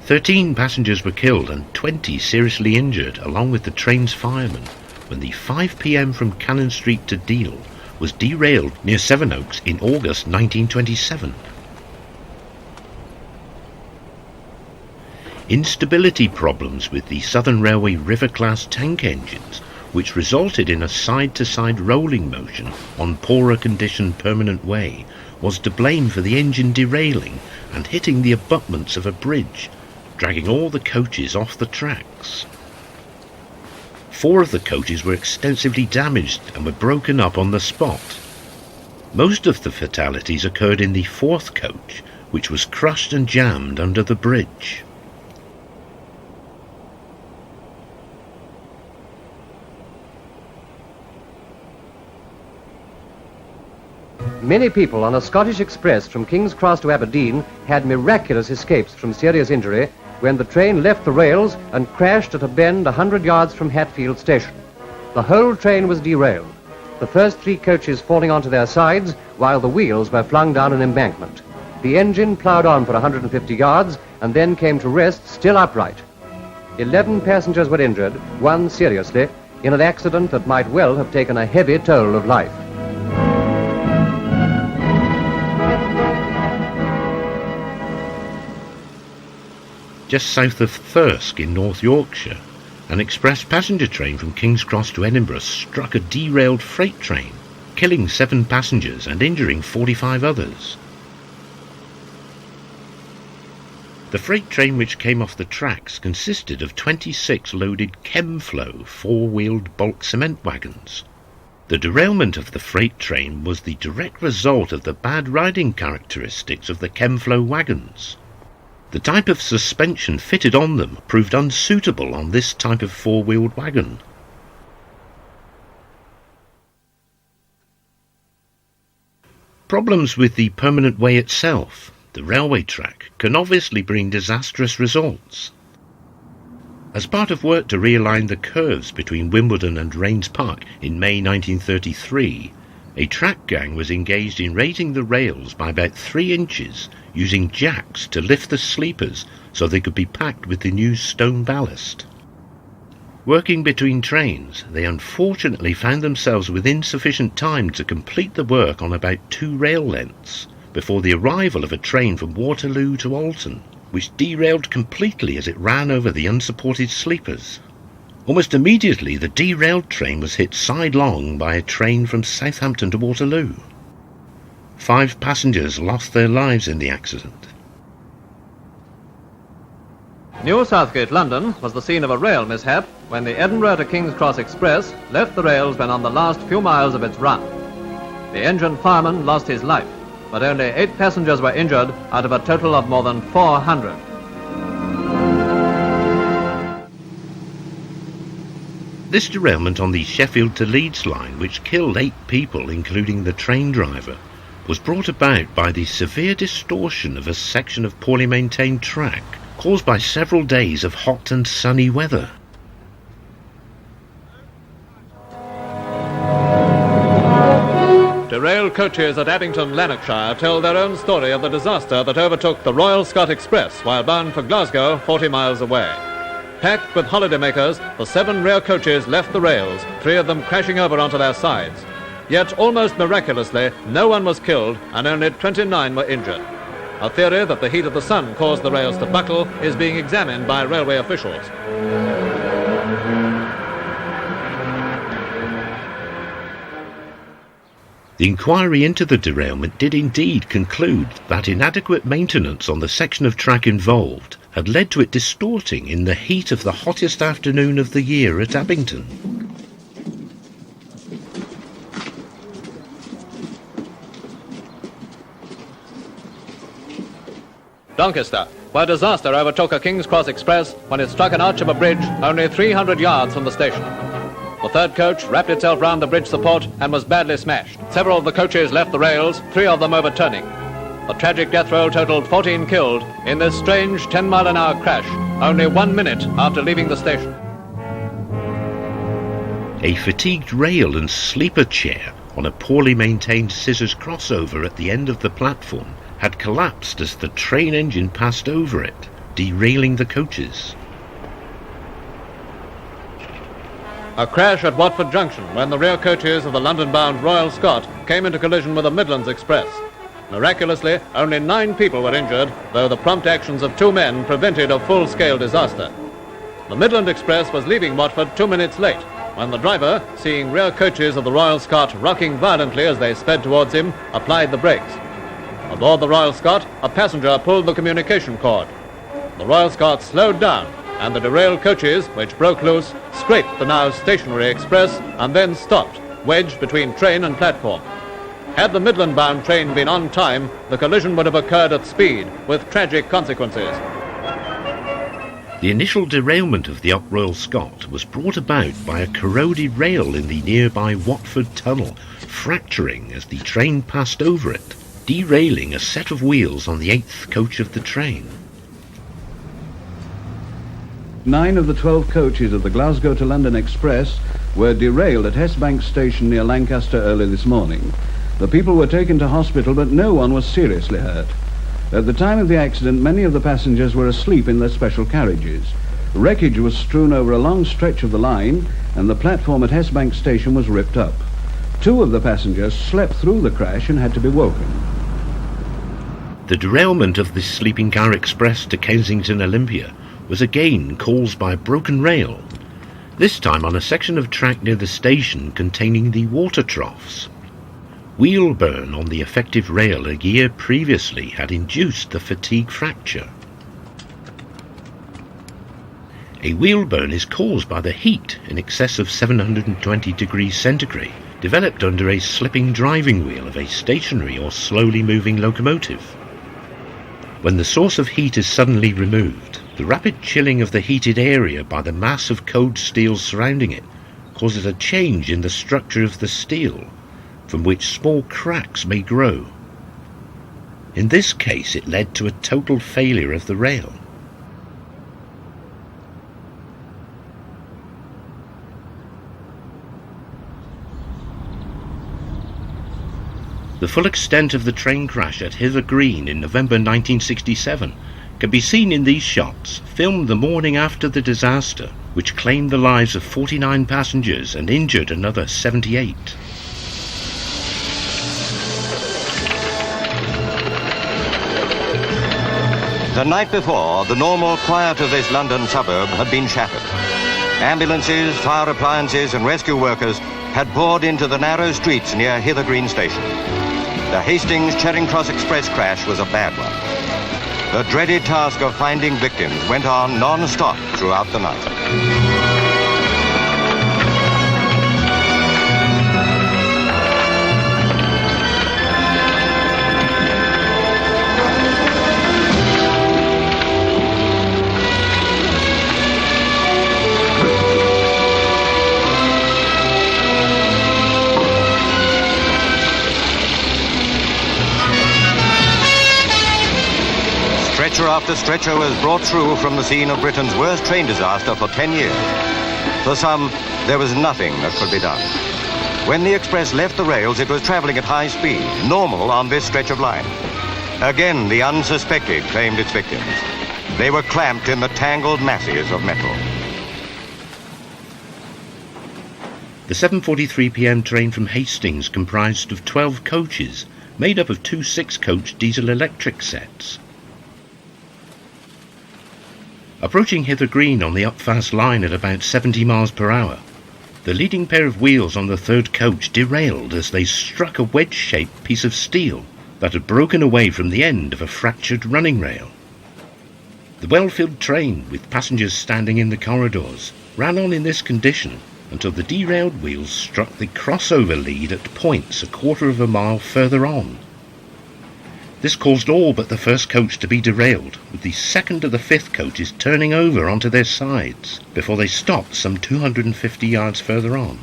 "13 passengers were killed and 20 seriously injured, along with the train's fireman, when the 5 p.m. from Cannon Street to Deal was derailed near Sevenoaks in August 1927. Instability problems with the Southern Railway River-class tank engines, which resulted in a side-to-side rolling motion on poorer condition Permanent Way, was to blame for the engine derailing and hitting the abutments of a bridge, dragging all the coaches off the tracks. 4 of the coaches were extensively damaged and were broken up on the spot. Most of the fatalities occurred in the 4th coach, which was crushed and jammed under the bridge. Many people on a Scottish express from King's Cross to Aberdeen had miraculous escapes from serious injury when the train left the rails and crashed at a bend 100 yards from Hatfield station. The whole train was derailed, the first 3 coaches falling onto their sides while the wheels were flung down an embankment. The engine ploughed on for 150 yards and then came to rest still upright. 11 passengers were injured, 1 seriously, in an accident that might well have taken a heavy toll of life. Just south of Thirsk in North Yorkshire, an express passenger train from King's Cross to Edinburgh struck a derailed freight train, killing 7 passengers and injuring 45 others. The freight train which came off the tracks consisted of 26 loaded Chemflow 4-wheeled bulk cement wagons. The derailment of the freight train was the direct result of the bad riding characteristics of the Chemflow wagons. The type of suspension fitted on them proved unsuitable on this type of 4-wheeled wagon. Problems with the Permanent Way itself, the railway track, can obviously bring disastrous results. As part of work to realign the curves between Wimbledon and Rains Park in May 1933, a track gang was engaged in raising the rails by about 3 inches using jacks to lift the sleepers so they could be packed with the new stone ballast. Working between trains, they unfortunately found themselves with insufficient time to complete the work on about 2 rail lengths before the arrival of a train from Waterloo to Alton, which derailed completely as it ran over the unsupported sleepers. Almost immediately, the derailed train was hit sidelong by a train from Southampton to Waterloo. 5 passengers lost their lives in the accident. New Southgate, London, was the scene of a rail mishap when the Edinburgh to King's Cross Express left the rails when on the last few miles of its run. The engine fireman lost his life, but only 8 passengers were injured out of a total of more than 400. This derailment on the Sheffield to Leeds line, which killed 8 people, including the train driver, was brought about by the severe distortion of a section of poorly maintained track, caused by several days of hot and sunny weather. Derailed coaches at Abington, Lanarkshire tell their own story of the disaster that overtook the Royal Scot Express while bound for Glasgow, 40 miles away. Packed with holidaymakers, the 7 rear coaches left the rails, 3 of them crashing over onto their sides. Yet, almost miraculously, no one was killed and only 29 were injured. A theory that the heat of the sun caused the rails to buckle is being examined by railway officials. The inquiry into the derailment did indeed conclude that inadequate maintenance on the section of track involved had led to it distorting in the heat of the hottest afternoon of the year at Abington. Doncaster, where disaster overtook a King's Cross Express when it struck an arch of a bridge only 300 yards from the station. The third coach wrapped itself round the bridge support and was badly smashed. Several of the coaches left the rails, 3 of them overturning. The tragic death roll totaled 14 killed in this strange 10-mile-an-hour crash, only 1 minute after leaving the station. A fatigued rail and sleeper chair on a poorly maintained scissors crossover at the end of the platform had collapsed as the train engine passed over it, derailing the coaches. A crash at Watford Junction when the rear coaches of the London-bound Royal Scot came into collision with the Midlands Express. Miraculously, only 9 people were injured, though the prompt actions of 2 men prevented a full-scale disaster. The Midland Express was leaving Watford 2 minutes late, when the driver, seeing rear coaches of the Royal Scot rocking violently as they sped towards him, applied the brakes. Aboard the Royal Scot, a passenger pulled the communication cord. The Royal Scot slowed down, and the derailed coaches, which broke loose, scraped the now stationary express and then stopped, wedged between train and platform. Had the Midland-bound train been on time, the collision would have occurred at speed, with tragic consequences. The initial derailment of the Up Royal Scot was brought about by a corroded rail in the nearby Watford Tunnel, fracturing as the train passed over it, derailing a set of wheels on the 8th coach of the train. 9 of the 12 coaches of the Glasgow to London Express were derailed at Hessbank station near Lancaster early this morning. The people were taken to hospital, but no one was seriously hurt. At the time of the accident, many of the passengers were asleep in their special carriages. Wreckage was strewn over a long stretch of the line, and the platform at Hessbank station was ripped up. 2 of the passengers slept through the crash and had to be woken. The derailment of this sleeping car express to Kensington Olympia was again caused by a broken rail, this time on a section of track near the station containing the water troughs. Wheel burn on the effective rail a year previously had induced the fatigue fracture. A wheel burn is caused by the heat in excess of 720 degrees centigrade, developed under a slipping driving wheel of a stationary or slowly moving locomotive. When the source of heat is suddenly removed, the rapid chilling of the heated area by the mass of cold steel surrounding it causes a change in the structure of the steel, from which small cracks may grow. In this case, it led to a total failure of the rail. The full extent of the train crash at Hither Green in November 1967 can be seen in these shots, filmed the morning after the disaster, which claimed the lives of 49 passengers and injured another 78. The night before, the normal quiet of this London suburb had been shattered. Ambulances, fire appliances and rescue workers had poured into the narrow streets near Hither Green Station. The Hastings Charing Cross Express crash was a bad one. The dreaded task of finding victims went on non-stop throughout the night. Stretcher after stretcher was brought through from the scene of Britain's worst train disaster for 10 years. For some, there was nothing that could be done. When the express left the rails, it was travelling at high speed, normal on this stretch of line. Again, the unsuspected claimed its victims. They were clamped in the tangled masses of metal. The 7:43 p.m. train from Hastings comprised of 12 coaches, made up of 2 6-coach diesel-electric sets. Approaching Hither Green on the Upfast line at about 70 miles per hour, the leading pair of wheels on the 3rd coach derailed as they struck a wedge-shaped piece of steel that had broken away from the end of a fractured running rail. The well-filled train, with passengers standing in the corridors, ran on in this condition until the derailed wheels struck the crossover lead at points a quarter of a mile further on. This caused all but the 1st coach to be derailed, with the 2nd to the 5th coaches turning over onto their sides before they stopped some 250 yards further on.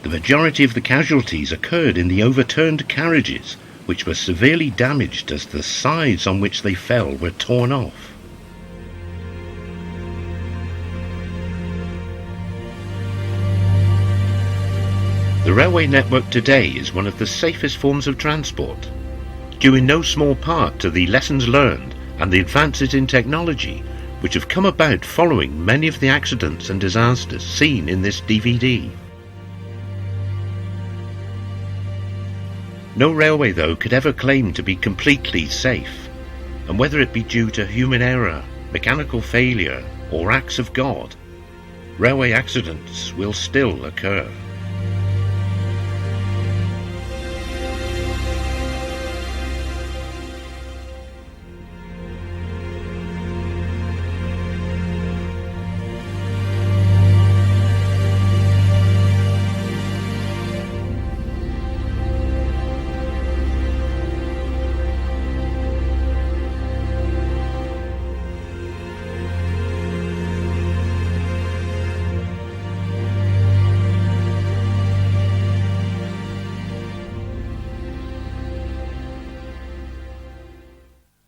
The majority of the casualties occurred in the overturned carriages, which were severely damaged as the sides on which they fell were torn off. The railway network today is one of the safest forms of transport, due in no small part to the lessons learned and the advances in technology which have come about following many of the accidents and disasters seen in this DVD. No railway, though, could ever claim to be completely safe, and whether it be due to human error, mechanical failure, or acts of God, railway accidents will still occur.